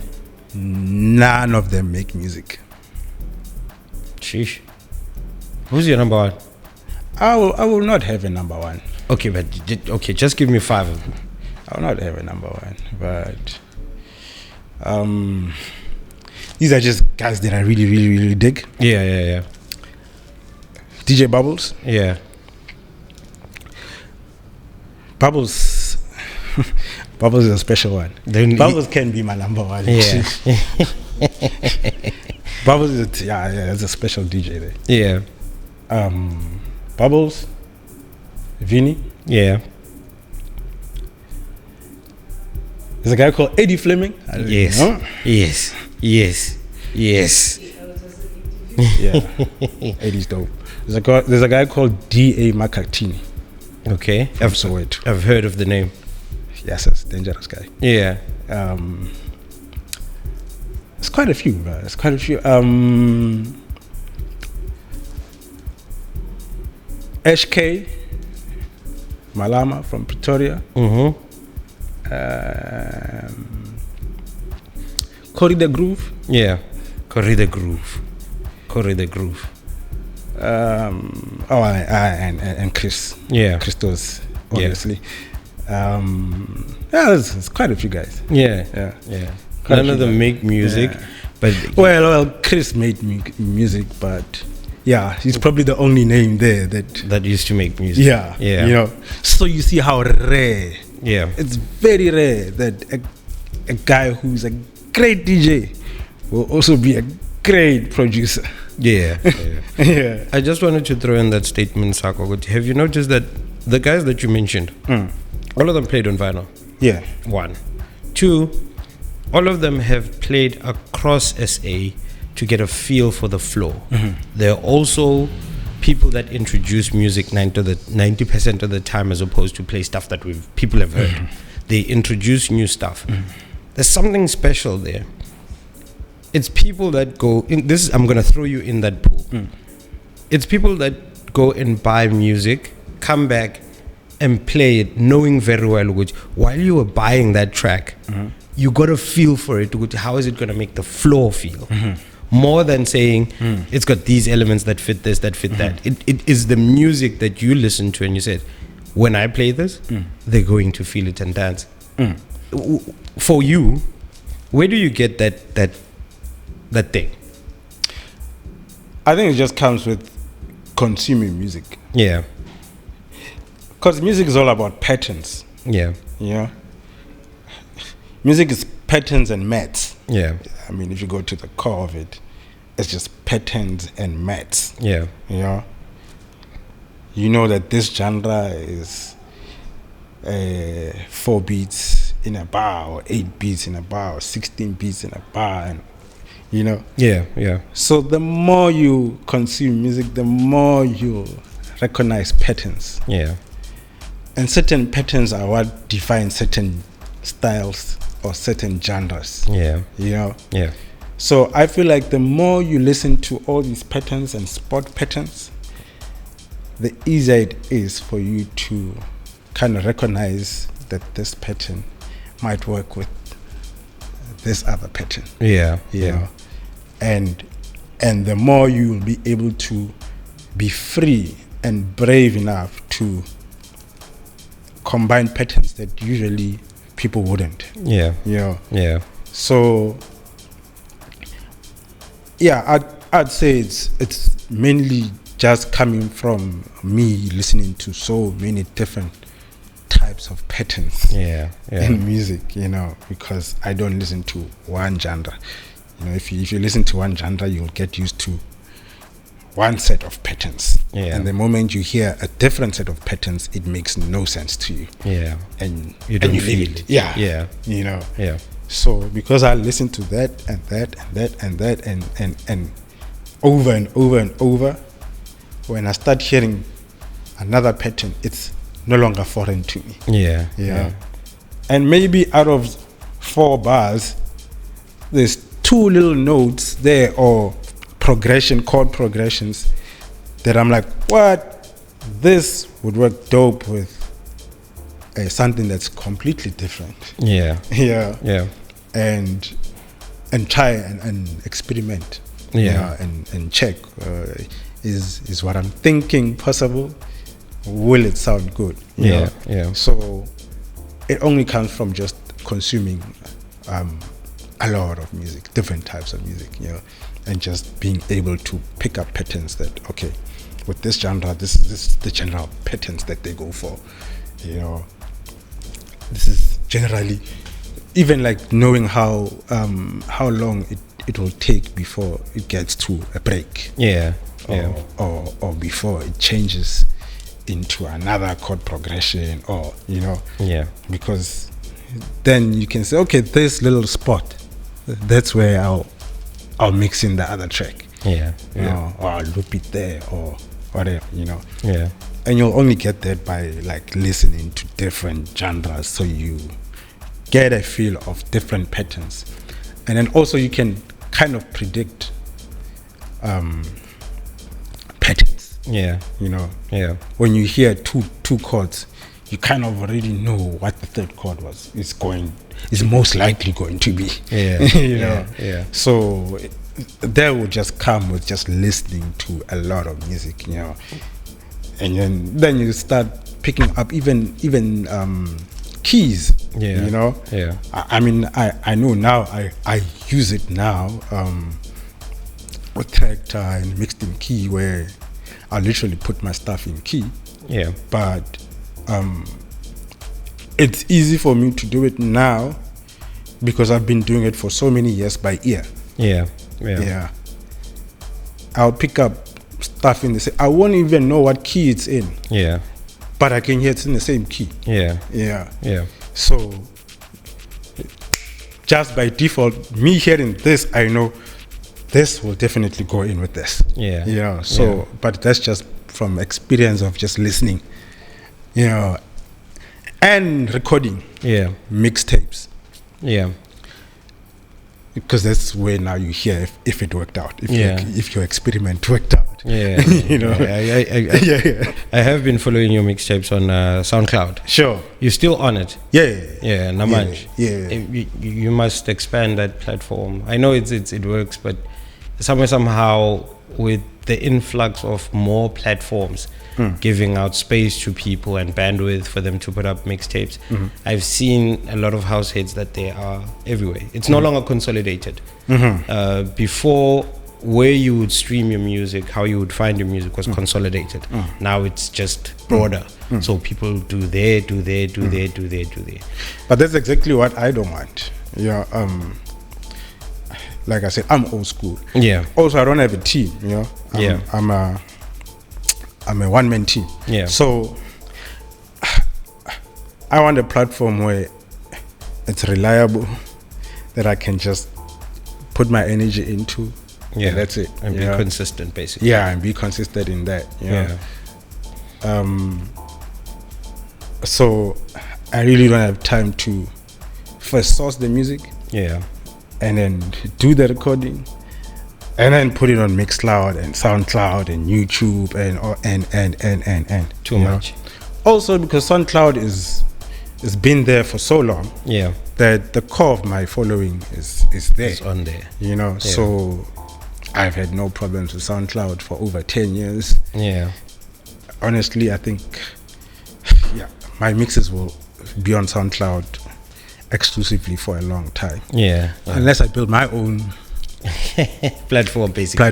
None of them make music. Sheesh. Who's your number one? I will not have a number one. Okay, but just give me 5 of them. I will not have a number one, but these are just guys that I really, really, really dig. Yeah. DJ Bubbles. Yeah. Bubbles is a special one. Bubbles can be my number one. Yeah. Bubbles is it's a special DJ there. Yeah. Bubbles, Vinny. Yeah. There's a guy called Eddie Fleming. Yes. Yes. Yeah. Eddie's dope. There's a guy called D.A. Makatini. Okay. I've heard of the name. Yes, it's a dangerous guy. Yeah. It's quite a few, bro. HK Malama from Pretoria. Corey the Groove. Yeah. Corey the Groove. And Chris. Yeah. Christos, obviously. There's quite a few guys. Yeah. None of them make music, but well, Chris made music, but he's probably the only name there that used to make music. Yeah. You know, so you see how rare. Yeah. It's very rare that a guy who's a great DJ will also be a great producer. Yeah. I just wanted to throw in that statement, Sako. Have you noticed that the guys that you mentioned, all of them played on vinyl? Yeah. 1. 2, all of them have played across SA to get a feel for the flow. There are also people that introduce music 90% of the time, as opposed to play stuff that people have heard. They introduce new stuff. There's something special there. It's people that go in I'm going to throw you in that pool. It's people that go and buy music, come back and play it, knowing very well which while you were buying that track, you got a feel for it. How is it going to make the floor feel? More than saying it's got these elements that fit this, that fit that. It is the music that you listen to and you said, when I play this, they're going to feel it and dance. For you, where do you get that thing? I think it just comes with consuming music. Yeah. Because music is all about patterns. Yeah. Yeah. Music is patterns and maths. Yeah. I mean, if you go to the core of it, it's just patterns and maths. Yeah. You know? You know that this genre is 4 beats in a bar, or 8 beats in a bar, or 16 beats in a bar, and you know? Yeah. So the more you consume music, the more you recognize patterns. Yeah. And certain patterns are what define certain styles or certain genres. Yeah. You know? Yeah. So I feel like the more you listen to all these patterns and spot patterns, the easier it is for you to kind of recognize that this pattern might work with this other pattern. Yeah. You know? And the more you will be able to be free and brave enough to combine patterns that usually people wouldn't. Yeah. You know? Yeah. So I'd say it's mainly just coming from me listening to so many different types of patterns in music, you know, because I don't listen to one genre. You know, if you listen to one genre, you'll get used to one set of patterns. Yeah. And the moment you hear a different set of patterns, it makes no sense to you. Yeah. And you don't feel it. Yeah. Yeah. You know. Yeah. So because I listen to that and that and that and that and over and over and over, when I start hearing another pattern, it's no longer foreign to me. Yeah. And maybe out of 4 bars, there's 2 little notes there or chord progressions that I'm like, what? This would work dope with something that's completely different. Yeah. And try and experiment. Yeah. And check, is what I'm thinking possible? Will it sound good? You know? So it only comes from just consuming a lot of music, different types of music, you know, and just being able to pick up patterns that, okay, with this genre, this is the general patterns that they go for, you know. This is generally, even like knowing how long it will take before it gets to a break. Or before it changes into another chord progression, or because then you can say, okay, this little spot, that's where I'll mix in the other track, or I'll loop it there, or whatever, and you'll only get that by like listening to different genres, so you get a feel of different patterns, and then also you can kind of predict patterns. When you hear two chords, you kind of already know what the third chord is most likely going to be. So that will just come with just listening to a lot of music, and then you start picking up even keys. I mean, I know now, I use it now with Tractor and mixed in key, where I literally put my stuff in key. But it's easy for me to do it now because I've been doing it for so many years by ear. I'll pick up stuff in the same, I won't even know what key it's in. But I can hear it's in the same key. So just by default, me hearing this, I know this will definitely go in with this. But that's just from experience of just listening, and recording mixtapes. Because that's where now you hear if it worked out, if your experiment worked out. I have been following your mixtapes on SoundCloud. Sure. You're still on it? Namanj. You must expand that platform. I know it works, but somehow with the influx of more platforms giving out space to people and bandwidth for them to put up mixtapes, I've seen a lot of house hits that they are everywhere. It's no longer consolidated. Before, where you would stream your music, how you would find your music was consolidated. Now it's just broader. So people do there. But that's exactly what I don't want. Like I said, I'm old school. Also, I don't have a team. I'm a one-man team. So I want a platform where it's reliable, that I can just put my energy into. That's it. And be consistent, basically. And be consistent in that. So I really don't have time to first source the music. And then do the recording, and then put it on Mixcloud and SoundCloud and YouTube and too much. Also, because SoundCloud is been there for so long. That the core of my following is there. It's on there. So I've had no problems with SoundCloud for over 10 years. Honestly, I think my mixes will be on SoundCloud exclusively for a long time. Unless I build my own platform, basically.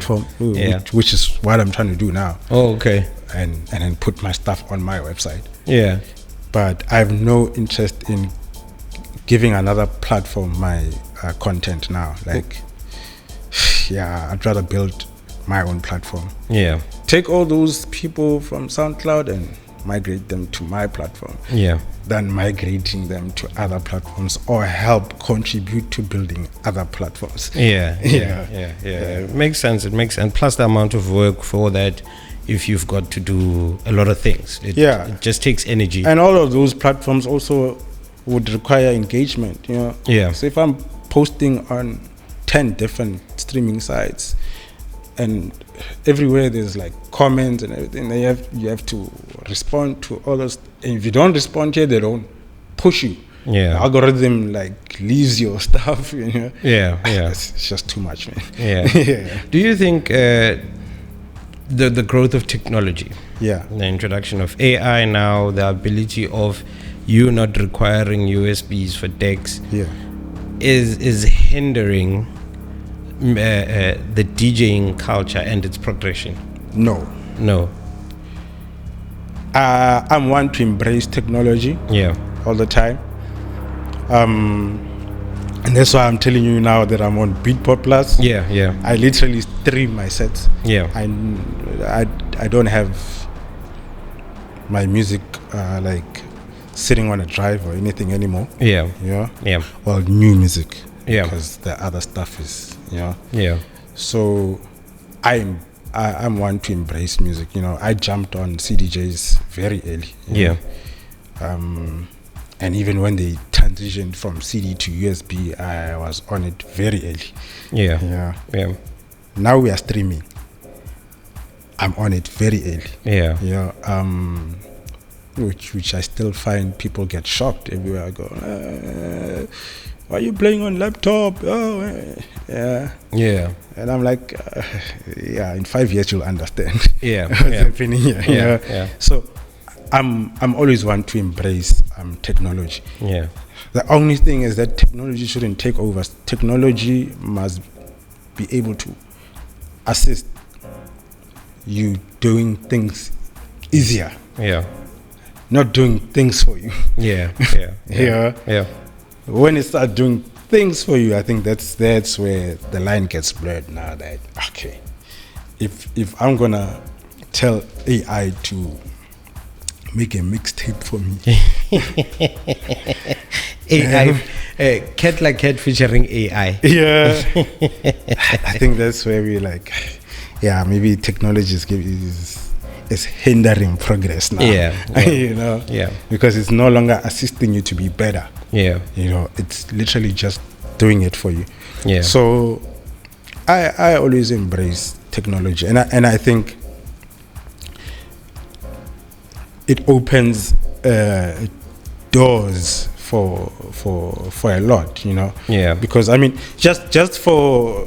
Which is what I'm trying to do now. And then put my stuff on my website. But I have no interest in giving another platform my content now. I'd rather build my own platform. Take all those people from SoundCloud and migrate them to my platform. Than migrating them to other platforms, or help contribute to building other platforms. It makes sense. Plus the amount of work for that, if you've got to do a lot of things, it just takes energy. And all of those platforms also would require engagement. So if I'm posting on 10 different streaming sites, and everywhere there's like comments and everything, then you have to respond to all those. And if you don't respond here, they don't push you. The algorithm leaves your stuff. It's just too much, man. Do you think the growth of technology, the introduction of AI now, the ability of you not requiring USBs for decks, is hindering the DJing culture and its progression? No. I'm one to embrace technology all the time. And that's why I'm telling you now that I'm on Beatport Plus. Yeah. I literally stream my sets. Yeah. I don't have my music like sitting on a drive or anything anymore. Yeah. Yeah. Well, new music. Yeah. Because the other stuff is, Yeah. So I'm one to embrace music. I jumped on CDJs very early. Yeah. And even when they transitioned from CD to USB, I was on it very early. Yeah. Now we are streaming. I'm on it very early. Yeah. Which I still find people get shocked everywhere I go. Why are you playing on laptop? Oh, yeah. And I'm like, in 5 years you'll understand. Yeah. What's happening here. Yeah. So I'm always one to embrace technology. Yeah. The only thing is that technology shouldn't take over. Technology must be able to assist you doing things easier. Yeah. Not doing things for you. Yeah. When it starts doing things for you, I think that's where the line gets blurred now. That okay, if I'm gonna tell AI to make a mixtape for me, AI, cat like cat featuring AI. Yeah, I think that's where we like, maybe technology is hindering progress now. Yeah. Because it's no longer assisting you to be better. Yeah. It's literally just doing it for you. Yeah. So I always embrace technology, and I think it opens doors for a lot, Yeah. Because I mean, just for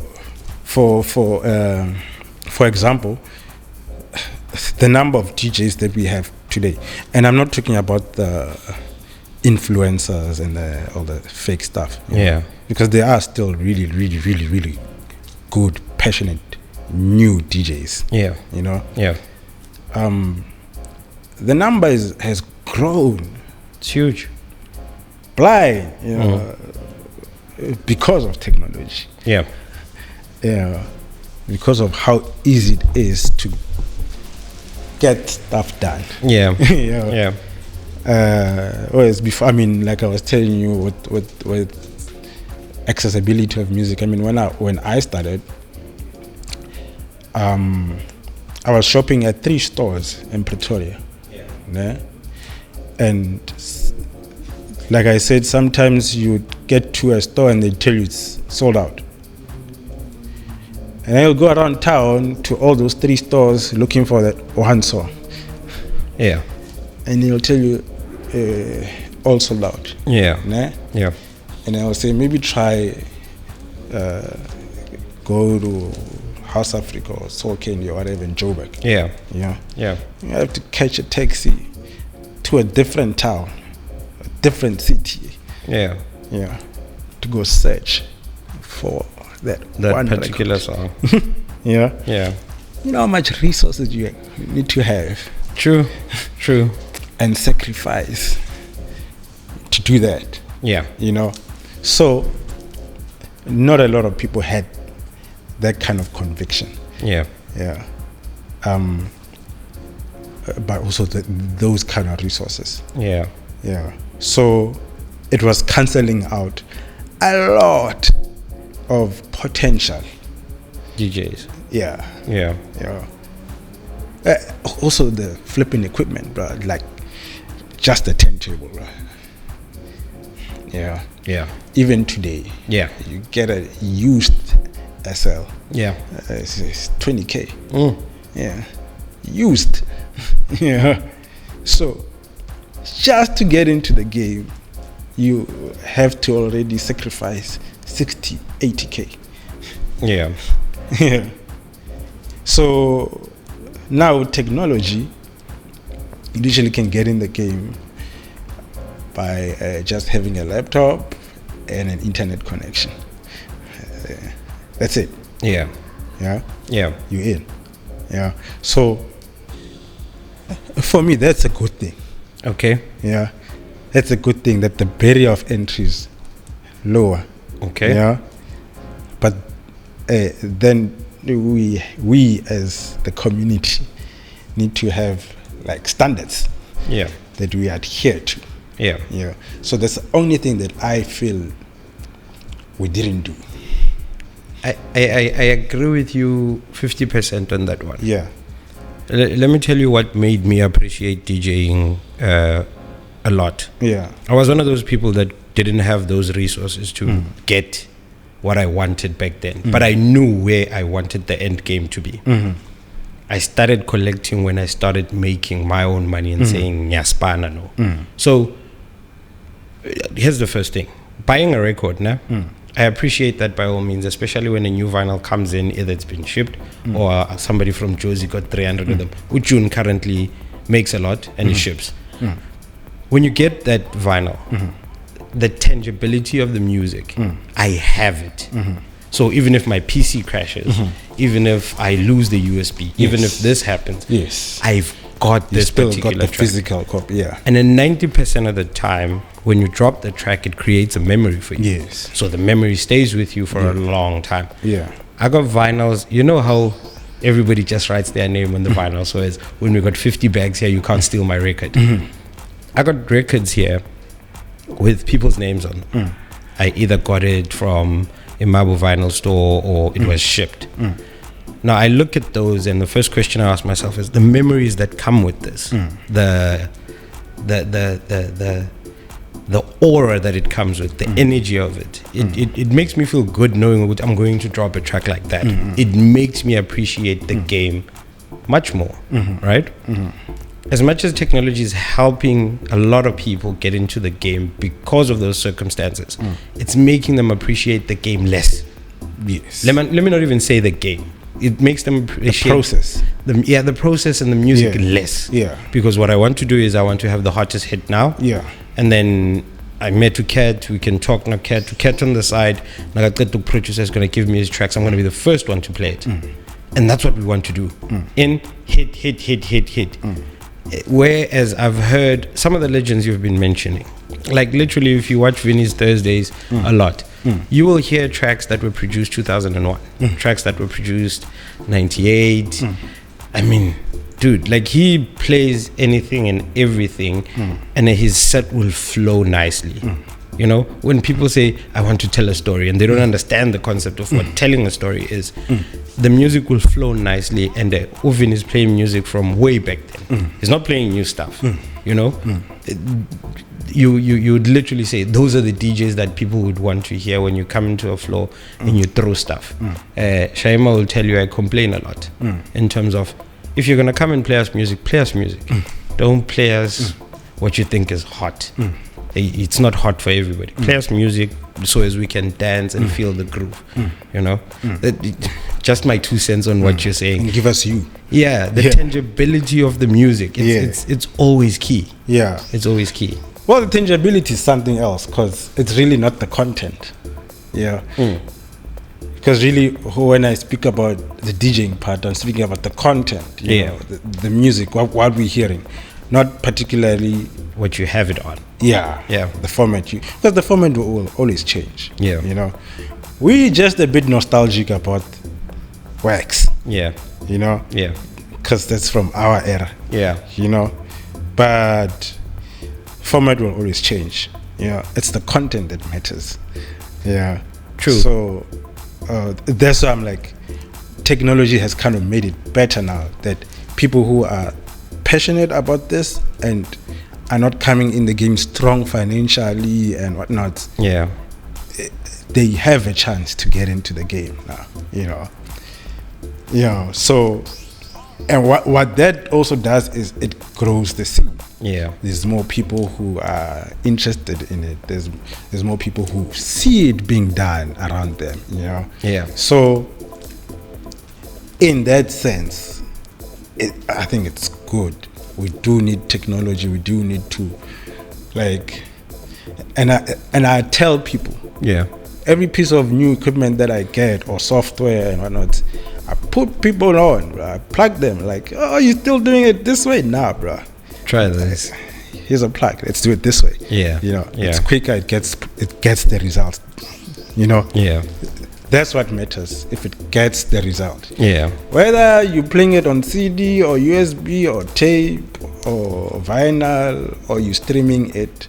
example, the number of DJs that we have today, and I'm not talking about the influencers and all the fake stuff. Yeah. Because there are still really, really, really, really good, passionate, new DJs. Yeah. Yeah. The number has grown. It's huge. Blind, because of technology. Yeah. Yeah. Because of how easy it is to get stuff done. Yeah. Yeah. Whereas before, I mean, like I was telling you with accessibility of music, I mean, when I started, I was shopping at 3 stores in Pretoria. Yeah. And like I said, sometimes you get to a store and they tell you it's sold out. And I'll go around town to all those 3 stores looking for that one song. Yeah. And he'll tell you all sold out. Yeah. Nah? Yeah. And I'll say maybe try go to House Africa or Soul Candy or whatever in Joburg. Yeah. Yeah. Yeah. You have to catch a taxi to a different town, a different city. Yeah. Yeah. To go search for that one particular song. Yeah. Yeah. You know how much resources you need to have. True. And sacrifice to do that. Yeah. So not a lot of people had that kind of conviction. Yeah. Yeah. But also those kind of resources. Yeah. Yeah. So it was cancelling out a lot of potential DJs. Yeah. Yeah. Also the flipping equipment, bro. Like just the turntable, bro. Yeah. Yeah. Even today. Yeah. You get a used SL. Yeah. It's 20K. Yeah. Used. Yeah. So just to get into the game, you have to already sacrifice 60, 80K. Yeah. Yeah. So now with technology, you literally can get in the game by just having a laptop and an internet connection. That's it. Yeah. Yeah. Yeah. You're in. Yeah. So for me, that's a good thing. Okay. Yeah. That's a good thing that the barrier of entry is lower. Okay. Yeah. But then we as the community need to have like standards. Yeah. That we adhere to. Yeah. Yeah. So that's the only thing that I feel we didn't do. I agree with you 50% on that one. Yeah. Let me tell you what made me appreciate DJing a lot. Yeah. I was one of those people that didn't have those resources to get what I wanted back then. But I knew where I wanted the end game to be. I started collecting when I started making my own money and saying, Nyaspana no. So here's the first thing. Buying a record, I appreciate that by all means, especially when a new vinyl comes in, either it's been shipped or somebody from Josie got 300 of them. Uchun currently makes a lot and he ships. When you get that vinyl, the tangibility of the music, I have it. So even if my PC crashes, even if I lose the USB, even if this happens, I've got this particular got the physical copy. Yeah. And then 90% of the time, when you drop the track, it creates a memory for you. Yes. So the memory stays with you for a long time. Yeah. I got vinyls. You know how everybody just writes their name on the vinyl. So it's when we got 50 bags here, you can't steal my record. I got records here with people's names on them. I either got it from a Mabu vinyl store or it was shipped. Now I look at those and the first question I ask myself is the memories that come with this, the aura that it comes with, the energy of it. It makes me feel good knowing what I'm going to drop a track like that. It makes me appreciate the game much more, right? As much as technology is helping a lot of people get into the game because of those circumstances, it's making them appreciate the game less. Yes. Let me not even say the game. It makes them appreciate the process. The process and the music less. Yeah. Because what I want to do is I want to have the hottest hit now. Yeah. And then I met to Cat, we can talk now Cat on the side. The producer is going to give me his tracks. I'm going to be the first one to play it. And that's what we want to do. In hit. Whereas I've heard some of the legends you've been mentioning, like literally if you watch Vinny's Thursdays a lot, you will hear tracks that were produced 2001, tracks that were produced 98. I mean, dude, like he plays anything and everything and his set will flow nicely. You know, when people say, I want to tell a story and they don't understand the concept of what telling a story is, the music will flow nicely and Uvin is playing music from way back then. He's not playing new stuff, you know. You would literally say, those are the DJs that people would want to hear when you come into a floor and you throw stuff. Shaima will tell you I complain a lot in terms of, if you're going to come and play us music, Don't play us what you think is hot. It's not hot for everybody. Play us music so as we can dance and feel the groove. You know, just my 2 cents on what you're saying. And give us you. Yeah, the tangibility of the music. It's always key. Yeah, it's always key. Well, the tangibility is something else because it's really not the content. Yeah. Because really, when I speak about the DJing part, I'm speaking about the content. You know, the music, what we're hearing, not particularly what you have it on. Yeah. The format, because the format will always change. Yeah. You know, we just a bit nostalgic about wax. Yeah. You know. Yeah. Because that's from our era. Yeah. You know, but format will always change. Yeah. It's the content that matters. Yeah. True. So that's why I'm like, technology has kind of made it better now that people who are passionate about this and are not coming in the game strong financially and whatnot, they have a chance to get into the game now, you know. So, and what that also does is it grows the scene. Yeah, there's more people who are interested in it. There's more people who see it being done around them, you know. Yeah. So, in that sense, I think it's good. We do need technology. We do need to, like, and I tell people, every piece of new equipment that I get or software and whatnot, I put people on. I plug them. Like, oh, you still doing it this way? Nah, bro. Try this. Here's a plug. Let's do it this way. Yeah. You know, it's quicker. It gets the results you know. Yeah. That's what matters, if it gets the result. Yeah. Whether you're playing it on CD or USB or tape or vinyl or you streaming it,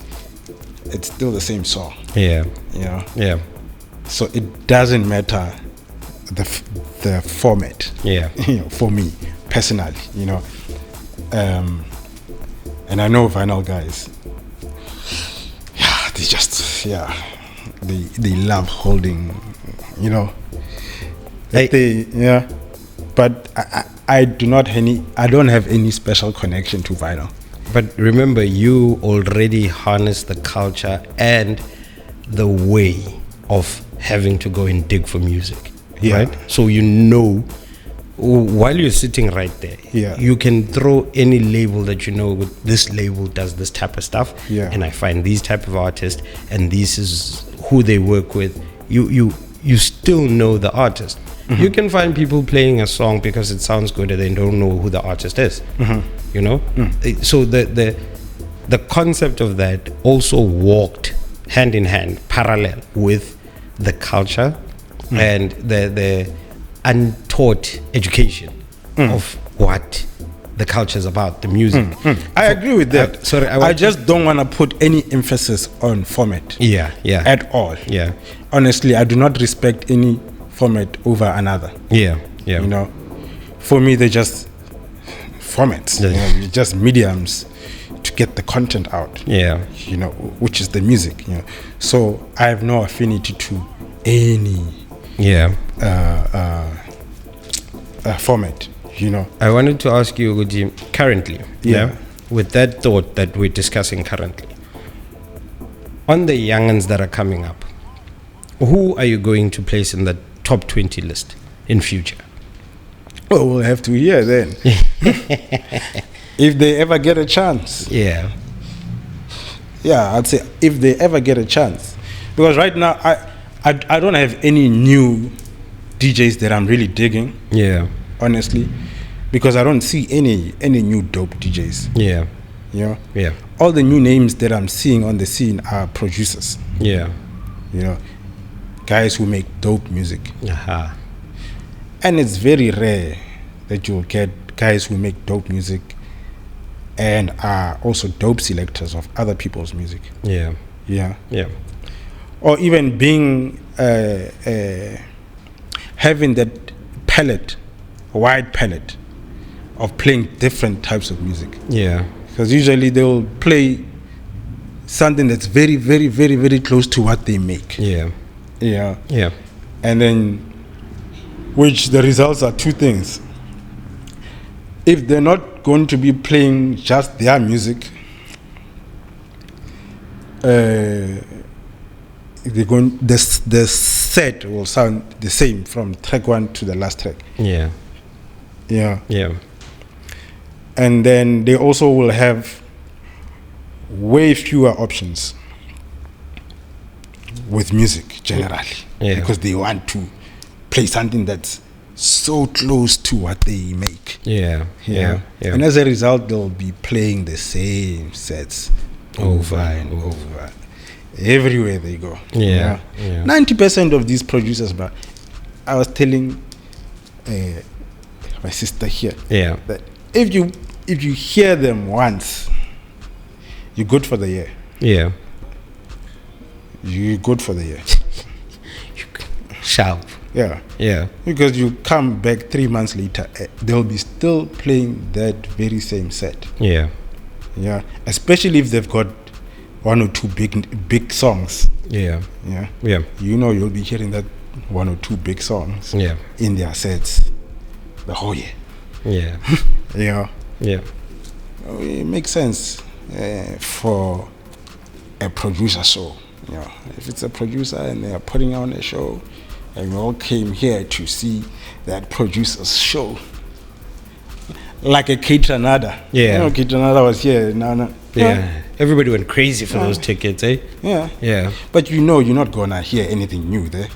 it's still the same song. Yeah. You know? Yeah. So it doesn't matter the format. Yeah. You know, for me personally, you know. And I know vinyl guys. Yeah, they love holding, you know. But I don't have any special connection to vinyl. But remember, you already harness the culture and the way of having to go and dig for music, right? So you know, while you're sitting right there, you can throw any label that you know. With this label does this type of stuff, and I find these type of artists, and this is who they work with. You still know the artist. Mm-hmm. You can find people playing a song because it sounds good and they don't know who the artist is. Mm-hmm. You know, so the concept of that also walked hand in hand, parallel with the culture and the untaught education of what the culture is about, the music. I agree with that. I just don't want to put any emphasis on format. At all. Honestly, I do not respect any format over another. You know, for me, they're just formats. You know, just mediums to get the content out. You know, which is the music. You know, so I have no affinity to any format. You know, I wanted to ask you, Uguji, currently, with that thought that we're discussing currently, on the young'uns that are coming up, who are you going to place in the top 20 list in future? Well, we'll have to hear then. If they ever get a chance. I'd say if they ever get a chance. Because right now, I don't have any new DJs that I'm really digging. Honestly. Because I don't see any new dope DJs. You know? All the new names that I'm seeing on the scene are producers. You know, guys who make dope music. And it's very rare that you'll get guys who make dope music and are also dope selectors of other people's music. Or even being having that wide palette of playing different types of music. Because usually they'll play something that's very, very, very, very close to what they make. And then, which the results are two things. If they're not going to be playing just their music, the set will sound the same from track one to the last track. And then they also will have way fewer options with music generally, because they want to play something that's so close to what they make. And as a result, they'll be playing the same sets over and over everywhere they go. 90% of these producers, but I was telling my sister here that if you hear them once, you're good for the year. You're good for the year. Sharp. Because you come back 3 months later, they'll be still playing that very same set. Especially if they've got one or two big songs. You know, you'll be hearing that one or two big songs in their sets the whole year. It makes sense for a producer show. You know, if it's a producer and they are putting on a show, and we all came here to see that producer's show, like a Kitranada. You know, Kitranada was here. Everybody went crazy for those tickets, eh? But you know, you're not gonna hear anything new there.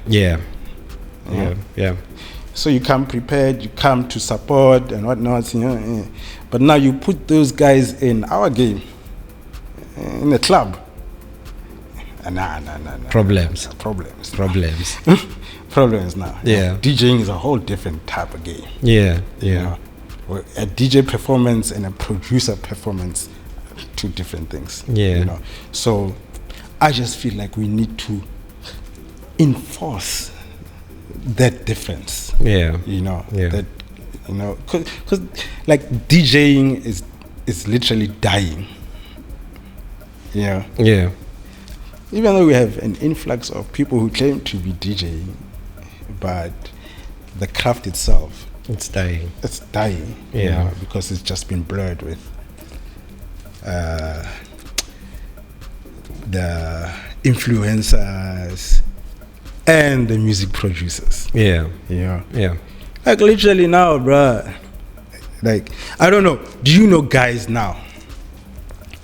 So you come prepared, you come to support and whatnot. You know, But now you put those guys in our game, in the club. Nah. Problems. Problems now. Yeah. DJing is a whole different type of game. Yeah. You know, a DJ performance and a producer performance, two different things. Yeah. You know, so I just feel like we need to enforce that difference. Yeah. You know. Yeah. That, you know, because like DJing is literally dying. Yeah. Yeah. Even though we have an influx of people who claim to be DJing, but the craft itself, it's dying. It's dying. Yeah. You know, because it's just been blurred with the influencers and the music producers. Yeah. Yeah. Yeah. Like literally now, bruh. Like, I don't know. Do you know guys now,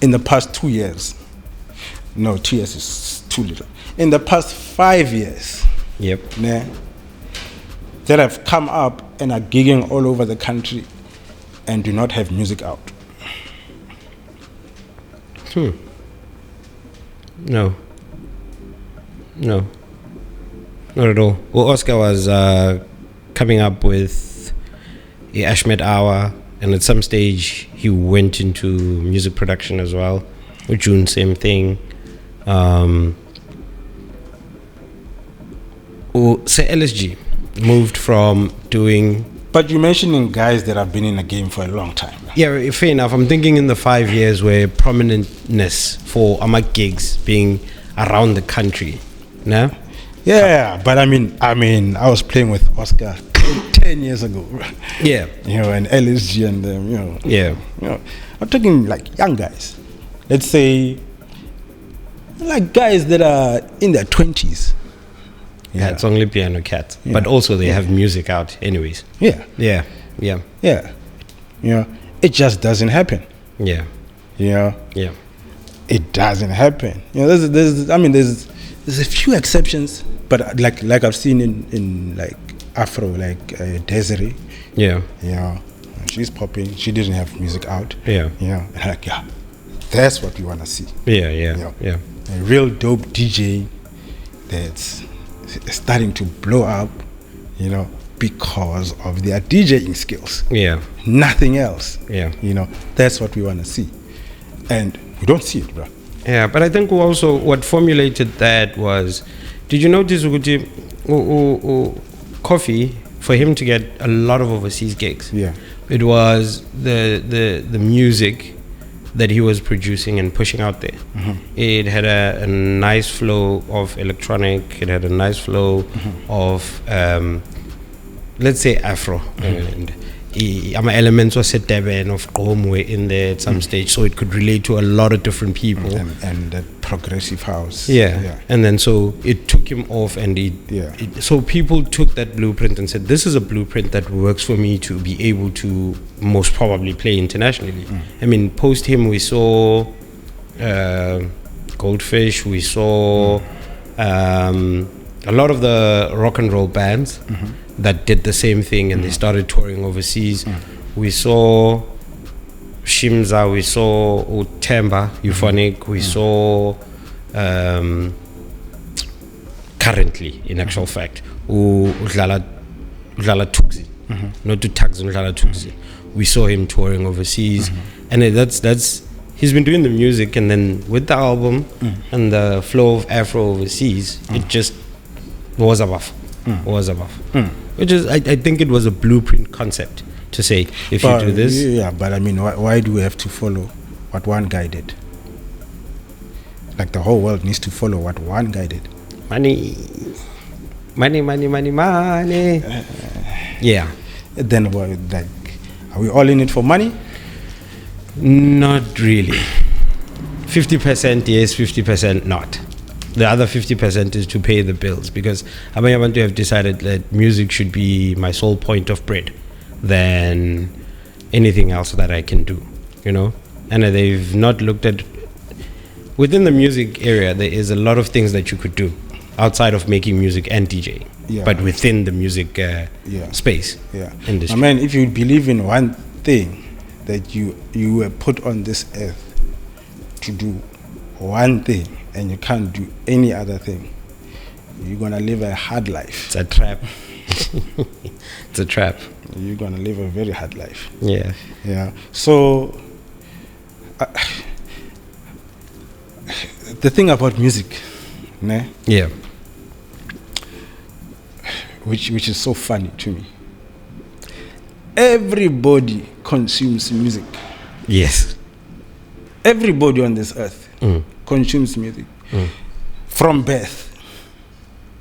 in the past 2 years, no, 2 years is too little. In the past 5 years, that have come up and are gigging all over the country and do not have music out? No, not at all. Well, Oscar was coming up with the Ashmed Hour, and at some stage he went into music production as well. With June, same thing. Say LSG moved from doing. But you're mentioning guys that have been in the game for a long time. Yeah, fair enough. I'm thinking in the 5 years where prominentness for Amak gigs being around the country. No? Yeah, but I mean, I was playing with Oscar 10 years ago. Yeah. You know, and LSG and them, you know. Yeah. You know, I'm talking like young guys. Let's say, like guys that are in their 20s. Yeah, it's only piano cat, but also they have music out, anyways. Yeah. You know, it just doesn't happen. Yeah. You know. Yeah. It doesn't happen. You know, there's a few exceptions, but like I've seen in like Afro, like Desiree. Yeah. You know, she's popping. She didn't have music out. Yeah. You know, and like that's what we want to see. Yeah. You know, a real dope DJ that's starting to blow up, you know, because of their DJing skills. Yeah. Nothing else. Yeah. You know, that's what we want to see. And we don't see it, bro. Yeah, but I think also what formulated that was, did you notice Coffee, for him to get a lot of overseas gigs? Yeah. It was the music that he was producing and pushing out there. Mm-hmm. It had a nice flow of electronic. It had a nice flow of, let's say, Afro. And elements of Seteben, of Qom in there at some stage, so it could relate to a lot of different people. And that progressive house. Yeah. And then so it took him off, and so people took that blueprint and said, this is a blueprint that works for me to be able to most probably play internationally. I mean, post him we saw Goldfish, we saw a lot of the rock and roll bands that did the same thing, and they started touring overseas. We saw Shimza, we saw Utemba, Euphonic, we saw currently, in actual fact, Udlala Tuxi, not to Tags, Udlala Tuxi. We saw him touring overseas, and that's he's been doing the music, and then with the album and the flow of Afro overseas, it just was above. Which is, I think it was a blueprint concept to say, if you do this. Yeah, but I mean, why do we have to follow what one guy did? Like the whole world needs to follow what one guy did. Money. Yeah. Then what, like, are we all in it for money? Not really. 50% yes, 50% not. The other 50% is to pay the bills, because I want to have decided that music should be my sole point of bread than anything else that I can do, you know. And they've not looked at, within the music area, there is a lot of things that you could do outside of making music and DJing, but within the music space. Industry. I mean, if you believe in one thing, that you were put on this earth to do one thing, and you can't do any other thing, you're gonna live a hard life. It's a trap. It's a trap. You're gonna live a very hard life. Yeah. Yeah. So the thing about music, né? Yeah. Which is so funny to me. Everybody consumes music. Yes. Everybody on this earth consumes music from birth.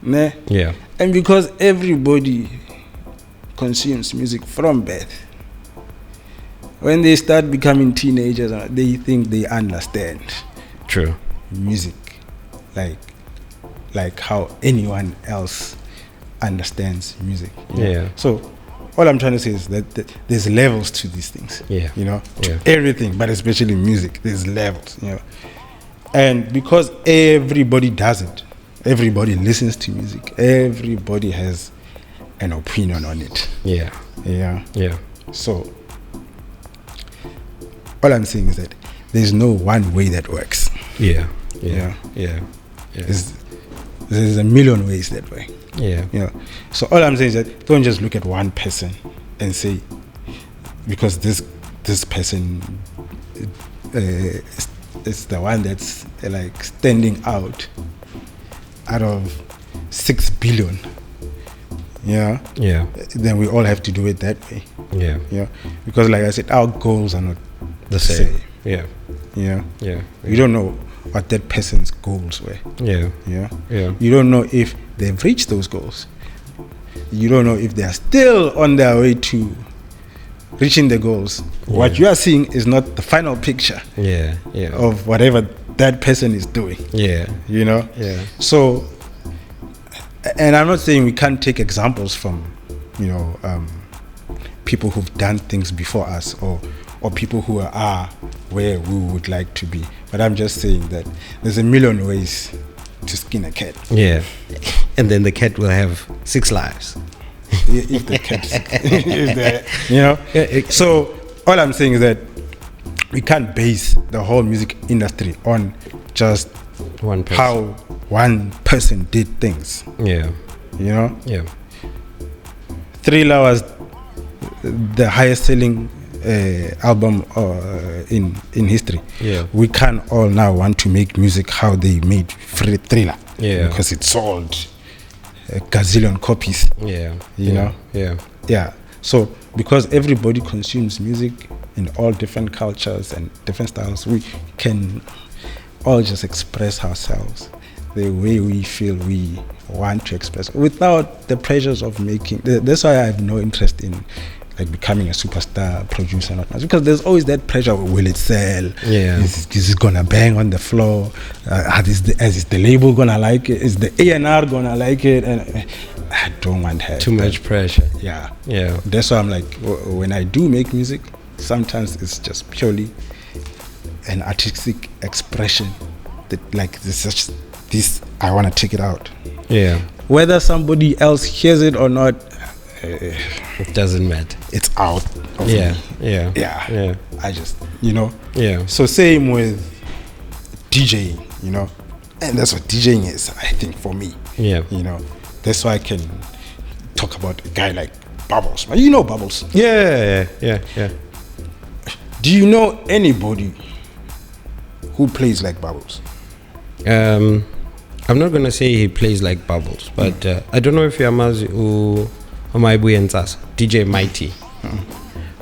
Né? Yeah. And because everybody consumes music from birth, when they start becoming teenagers, they think they understand. True. Music, like how anyone else understands music. Yeah. So all I'm trying to say is that there's levels to these things. Yeah. You know, to everything, but especially music, there's levels. You know, and because everybody does it, everybody listens to music, everybody has an opinion on it. Yeah. Yeah. Yeah. So all I'm saying is that there's no one way that works. Yeah. Yeah. Yeah. Yeah. There's a million ways that way. Yeah. Yeah. So all I'm saying is that don't just look at one person and say, because this person is the one that's like standing out of 6 billion. Yeah. Yeah. Then we all have to do it that way. Yeah. Yeah. Because like I said, our goals are not The same. Yeah. Yeah. Yeah. You don't know what that person's goals were. Yeah. Yeah. Yeah. You don't know if they've reached those goals. You don't know if they are still on their way to reaching the goals. Yeah. What you are seeing is not the final picture Yeah. Yeah. of whatever that person is doing. Yeah. You know? Yeah. So, and I'm not saying we can't take examples from, you know, people who've done things before us or people who are where we would like to be. But I'm just saying that there's a million ways to skin a cat. Yeah. And then the cat will have 6 lives. If the cat is there, you know. So all I'm saying is that we can't base the whole music industry on just One person. how one person did things. Yeah. You know. Yeah. Thriller was the highest selling album in history. Yeah. We can all now want to make music how they made Thriller. Yeah. Because it sold a gazillion copies. Yeah. You know? Yeah. Yeah. So because everybody consumes music in all different cultures and different styles, we can all just express ourselves the way we feel we want to express without the pressures of making. That's why I have no interest in like becoming a superstar producer, not much, because there's always that pressure. Will it sell? Yeah. Is it gonna bang on the floor? Is the label gonna like it? Is the A&R gonna like it? And I don't want to have Too much pressure. Yeah. Yeah. That's why I'm like, when I do make music, sometimes it's just purely an artistic expression that like this I want to take it out. Yeah. Whether somebody else hears it or not, it doesn't matter. It's out of me. Yeah. I just, you know. Yeah. So same with DJing, you know. And that's what DJing is, I think, for me. Yeah. You know. That's why I can talk about a guy like Bubbles. You know Bubbles. Yeah. Do you know anybody who plays like Bubbles? I'm not gonna say he plays like Bubbles, but I don't know if you're DJ Mighty.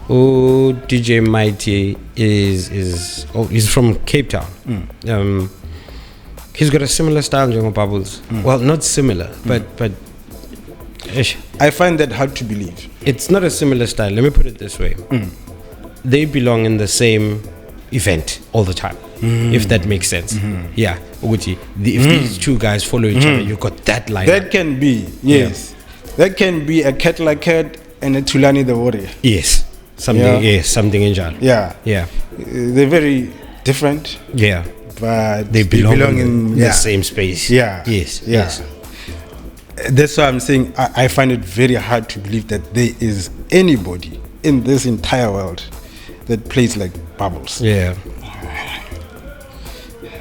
DJ Mighty he's from Cape Town. He's got a similar style to Bubbles. Well, not similar, but I find that hard to believe. It's not a similar style. Let me put it this way: they belong in the same event all the time, if that makes sense. Yeah, if these two guys follow each other, you've got that line. That can be, yes. Yeah. That can be a cat like cat and a Tulani the warrior. Yes, something in Jan. Yeah. Yeah. They're very different. Yeah. But they belong in the same space. Yeah. Yes. That's why I'm saying I find it very hard to believe that there is anybody in this entire world that plays like Bubbles. Yeah.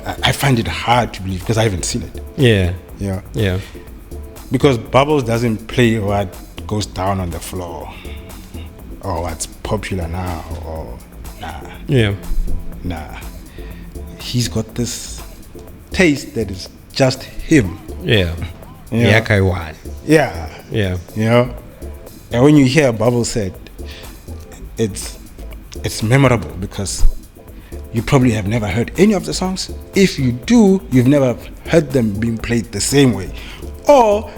I find it hard to believe because I haven't seen it. Yeah. Because Bubbles doesn't play what goes down on the floor or what's popular now or nah. He's got this taste that is just him. Yeah. And when you hear Bubbles said, it's memorable because you probably have never heard any of the songs. If you do, you've never heard them being played the same way, or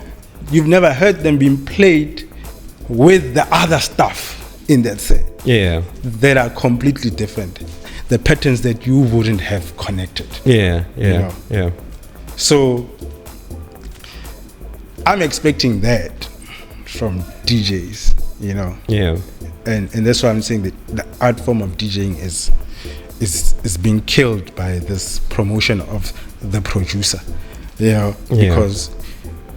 you've never heard them being played with the other stuff in that set that are completely different, the patterns that you wouldn't have connected. So I'm expecting that from DJs, and that's why I'm saying that the art form of DJing is being killed by this promotion of the producer, because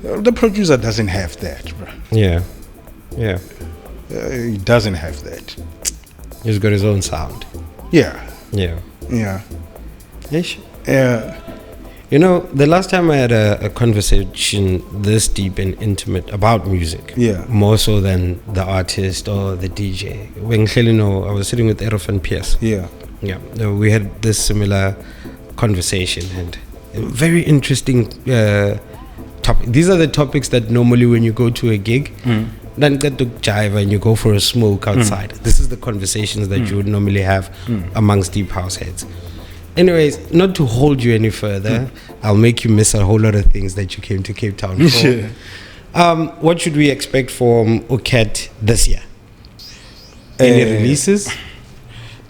the producer doesn't have that, bro. He doesn't have that. He's got his own sound. The last time I had a conversation this deep and intimate about music, more so than the artist or the DJ, I was sitting with Erof and Pierce. We had this similar conversation, and very interesting topic. These are the topics that normally when you go to a gig, then get to jive and you go for a smoke outside. This is the conversations that you would normally have amongst deep house heads. Anyways, not to hold you any further, I'll make you miss a whole lot of things that you came to Cape Town for. What should we expect from Uket this year? Any releases?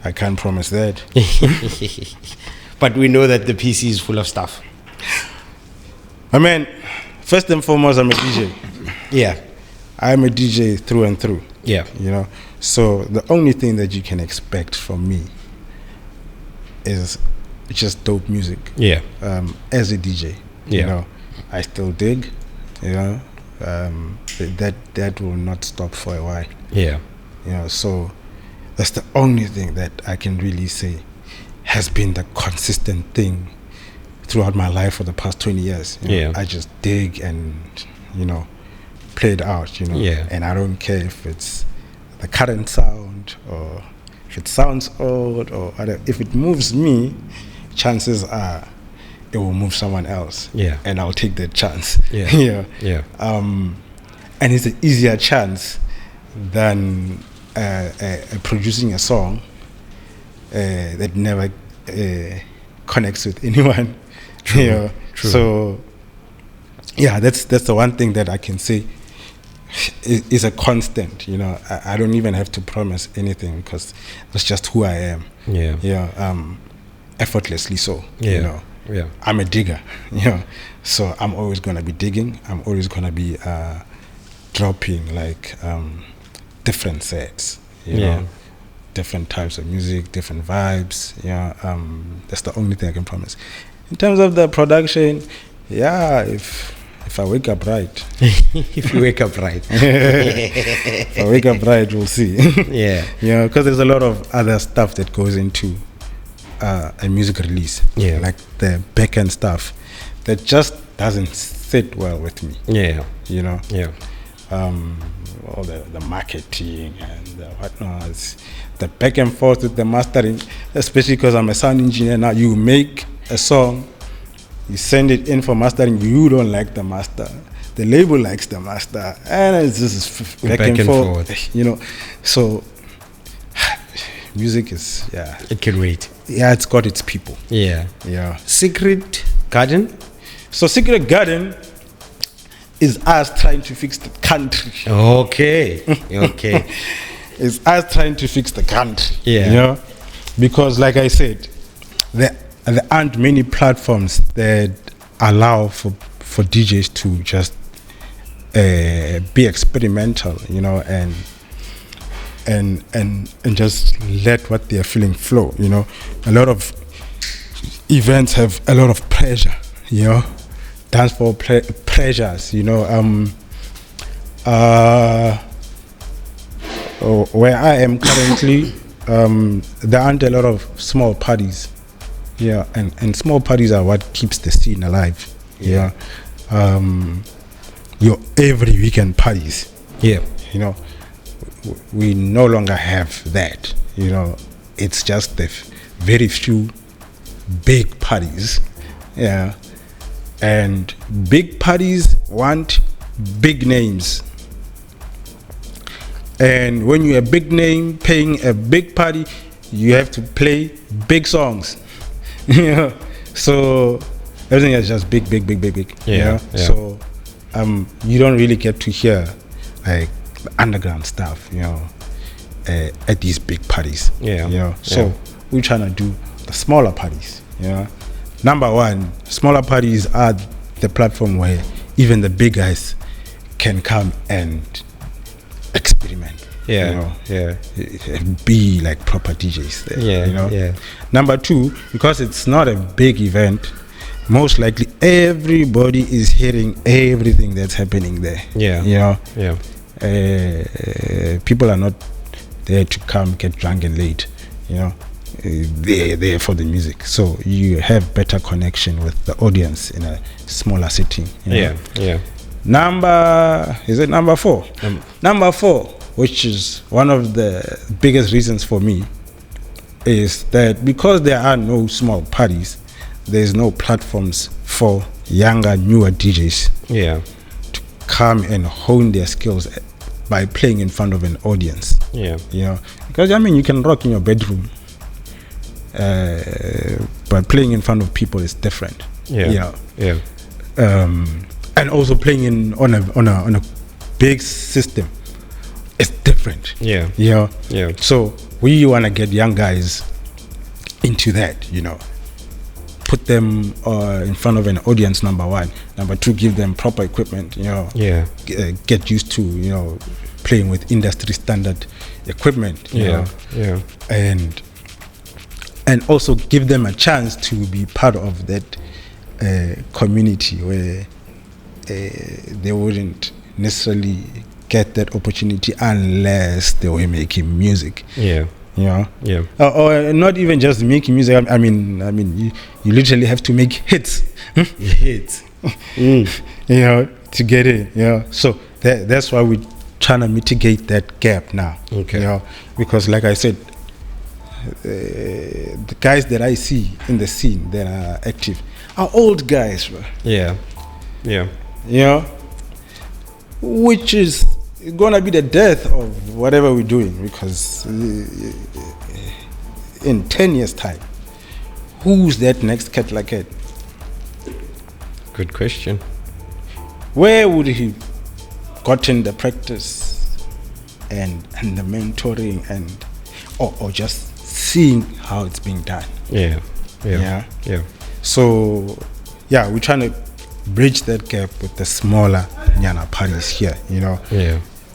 I can't promise that. But we know that the PC is full of stuff. I mean, first and foremost, I'm a DJ. I'm a DJ through and through. So the only thing that you can expect from me is just dope music. As a DJ, I still dig. That will not stop for a while. So that's the only thing that I can really say has been the consistent thing throughout my life for the past 20 years. I just dig and play it out. And I don't care if it's the current sound or if it sounds old or if it moves me, chances are it will move someone else. And I'll take that chance. And it's an easier chance than producing a song that never connects with anyone. True. So that's the one thing that I can say is a constant. I don't even have to promise anything because that's just who I am. Effortlessly so. I'm a digger. So I'm always gonna be digging. I'm always gonna be dropping like different sets. Different types of music, different vibes. That's the only thing I can promise. In terms of the production, if I wake up right. If you wake up right. If I wake up right, we'll see. Because there's a lot of other stuff that goes into a music release. Like the back end stuff that just doesn't sit well with me. All the marketing and the whatnot, the back and forth with the mastering, especially because I'm a sound engineer. Now you make a song, you send it in for mastering, you don't like the master, the label likes the master, and it's just back and forth. So music is it can wait. It's got its people. Secret Garden. So Secret Garden is us trying to fix the country. Okay. It's us trying to fix the country. Because like I said, there aren't many platforms that allow for DJs to just be experimental, and just let what they're feeling flow. A lot of events have a lot of pressure, dance floor pressures, where I am currently, there aren't a lot of small parties, Yeah, and small parties are what keeps the scene alive. Yeah. Your every weekend parties. Yeah. You know, we no longer have that. You know, it's just the very few big parties. Yeah. And big parties want big names. And when you're a big name paying a big party, you have to play big songs. You know? So everything is just big. Yeah. You know? Yeah. So you don't really get to hear like the underground stuff, you know, at these big parties. Yeah. You know. So we're trying to do the smaller parties, you know. Number one, smaller parties are the platform where even the big guys can come and experiment. Yeah. You know, Yeah. be like proper DJs there. Yeah. You know. Yeah. Number two, because it's not a big event, most likely everybody is hearing everything that's happening there. Yeah. You know. Yeah. People are not there to come get drunk and late. You know. They're there for the music, so you have better connection with the audience in a smaller setting. You know? Yeah. Number four? Number four, which is one of the biggest reasons for me, is that because there are no small parties, there's no platforms for younger, newer DJs to come and hone their skills by playing in front of an audience. Yeah. You know, because you can rock in your bedroom. But playing in front of people is different. Yeah. And also playing on a big system is different. Yeah. So we want to get young guys into that. You know, put them in front of an audience. Number one. Number two, give them proper equipment. You know. Yeah. Get used to playing with industry standard equipment. You know? Yeah. And also give them a chance to be part of that community where they wouldn't necessarily get that opportunity unless they were making music. Yeah. You know? Yeah. Or not even just making music. I mean, you literally have to make hits. Hits. You know, to get in. You know, so that's why we're trying to mitigate that gap now. Okay. You know, because like I said, the guys that I see in the scene that are active are old guys, bro. Yeah. You know, which is gonna be the death of whatever we're doing, because in 10 years time, who's that next cat like it? Good question. Where would he gotten the practice and the mentoring and or just seeing how it's being done? Yeah. So we're trying to bridge that gap with the smaller Nyana parties here, you know.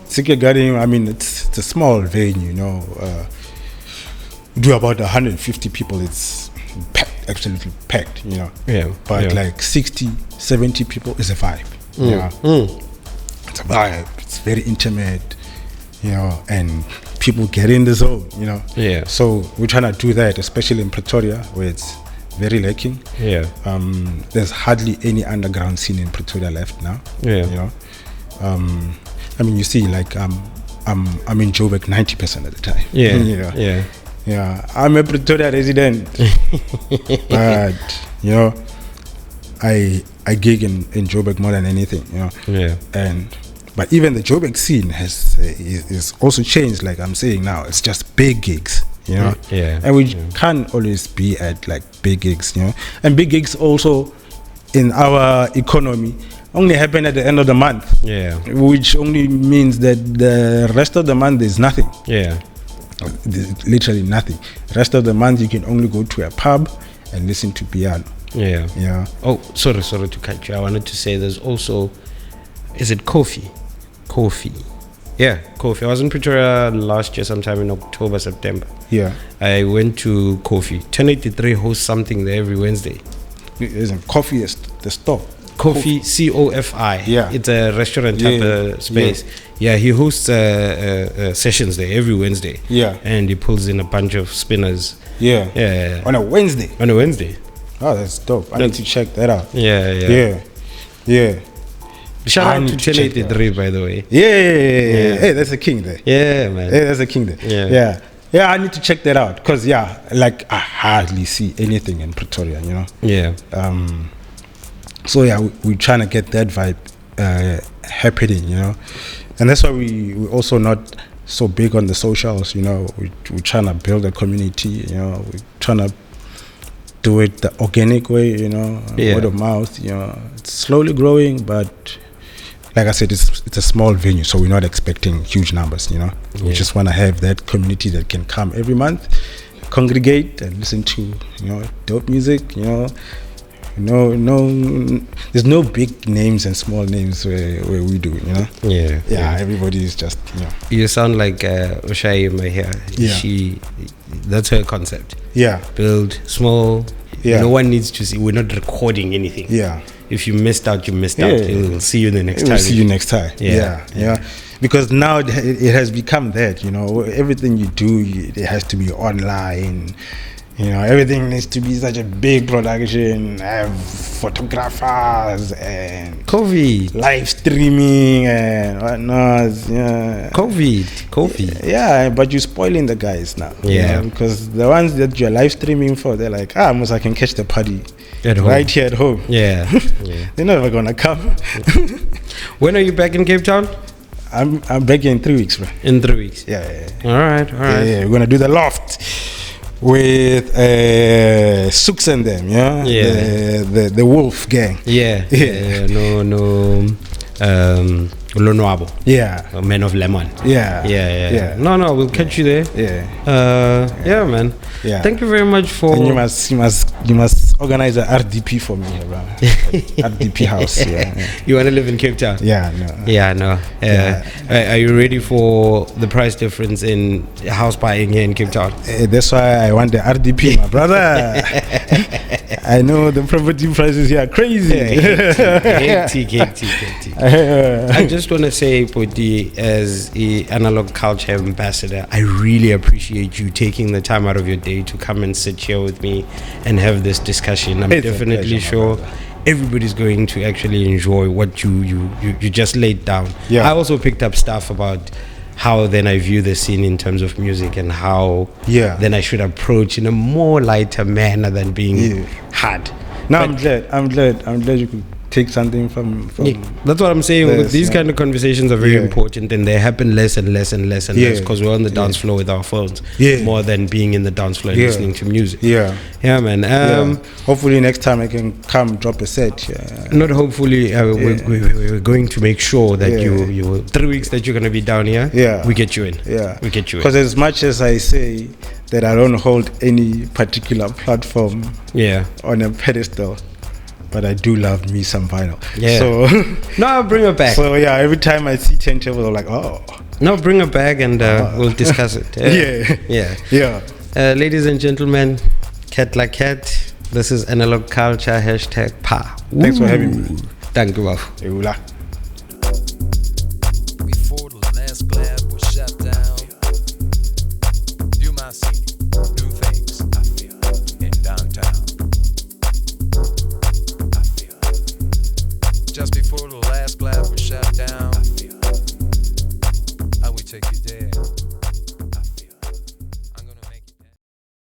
Secret Garden, it's a small venue, you know. We do about 150 people. It's packed, absolutely packed, you know. But like 60, 70 people is a vibe. It's a vibe. It's very intimate, you know, and people get in the zone, you know. So we're trying to do that, especially in Pretoria, where it's very lacking. There's hardly any underground scene in Pretoria left now. You know. You see, like I'm in Joburg 90% of the time. I'm a Pretoria resident, but you know, I gig in Joburg more than anything, you know. But even the Joburg scene is also changed. Like I'm saying now, it's just big gigs, you know. And we can't always be at like big gigs, you know. And big gigs also in our economy only happen at the end of the month. Which only means that the rest of the month is nothing. Literally nothing. The rest of the month you can only go to a pub and listen to piano. Oh, sorry to cut you. I wanted to say there's also, is it Kofi? Yeah, Kofi. I was in Pretoria last year sometime in October, September. I went to Kofi. 1083 hosts something there every Wednesday. Isn't Coffee is the store? Coffee, COFI. Yeah. It's a restaurant type of space. Yeah, he hosts sessions there every Wednesday. Yeah. And he pulls in a bunch of spinners. Yeah. Yeah. On a Wednesday. Oh, that's dope. I need to check that out. Yeah. Shout out to Tele83, by the way. Yeah. Hey, that's a king there. Yeah, man. Hey, that's a king there. Yeah, I need to check that out because like I hardly see anything in Pretoria, you know. Yeah. So we're trying to get that vibe happening, you know, and that's why we're also not so big on the socials, you know. We're trying to build a community, you know. We're trying to do it the organic way, you know, word of mouth, you know. It's slowly growing, but like I said, it's a small venue, so we're not expecting huge numbers, you know. We just want to have that community that can come every month, congregate and listen to, you know, dope music, you know. No, there's no big names and small names where we do, you know. Yeah. Everybody is just, you know. You sound like Oshai in my hair. That's her concept. Yeah. Build small. Yeah. No one needs to see. We're not recording anything. Yeah. If you missed out, you missed out. We'll see you the next time. We'll see you next time. Yeah. Because now it has become that, you know, everything you do, it has to be online. You know, everything needs to be such a big production, have photographers and COVID, live streaming and whatnot. Yeah. COVID. Yeah, but you're spoiling the guys now. Yeah. You know, because the ones that you're live streaming for, they're like, Must I can catch the party at home. Right here at home. Yeah. They're never gonna come. When are you back in Cape Town? I'm back in 3 weeks, bro. In 3 weeks. Yeah. All right. Yeah, we're gonna do the loft with Sooks and them, the Wolf Gang. Lonwabo. Yeah. Man of Lemon. Yeah. No, we'll catch you there. Yeah, man. Yeah. Thank you very much for. And you must organize an RDP for me, bro. RDP house. Yeah. You want to live in Cape Town? No. Are you ready for the price difference in house buying here in Cape Town? That's why I want the RDP, my brother. I know the property prices here are crazy. Hectic. I just want to say, Poti, as the Analogue Culture Ambassador, I really appreciate you taking the time out of your day to come and sit here with me and have this discussion. I'm definitely sure everybody's going to actually enjoy what you just laid down. I also picked up stuff about how then I view the scene in terms of music and how then I should approach in a more lighter manner than being hard. No, I'm glad you could take something from that's what I'm saying. These kind of conversations are very important, and they happen less and less because we're on the dance floor with our phones more than being in the dance floor and listening to music. Man. Hopefully next time I can come drop a set. Not hopefully. We're going to make sure that you 3 weeks that you're going to be down here. We get you in. We get you in. Because as much as I say that I don't hold any particular platform on a pedestal, but I do love me some vinyl. So no, bring it back. So every time I see turntables, I'm like, no, bring it back and we'll discuss it. Ladies and gentlemen, cat like cat. This is Analogue Culture #PA. Thanks for having me. Thank you.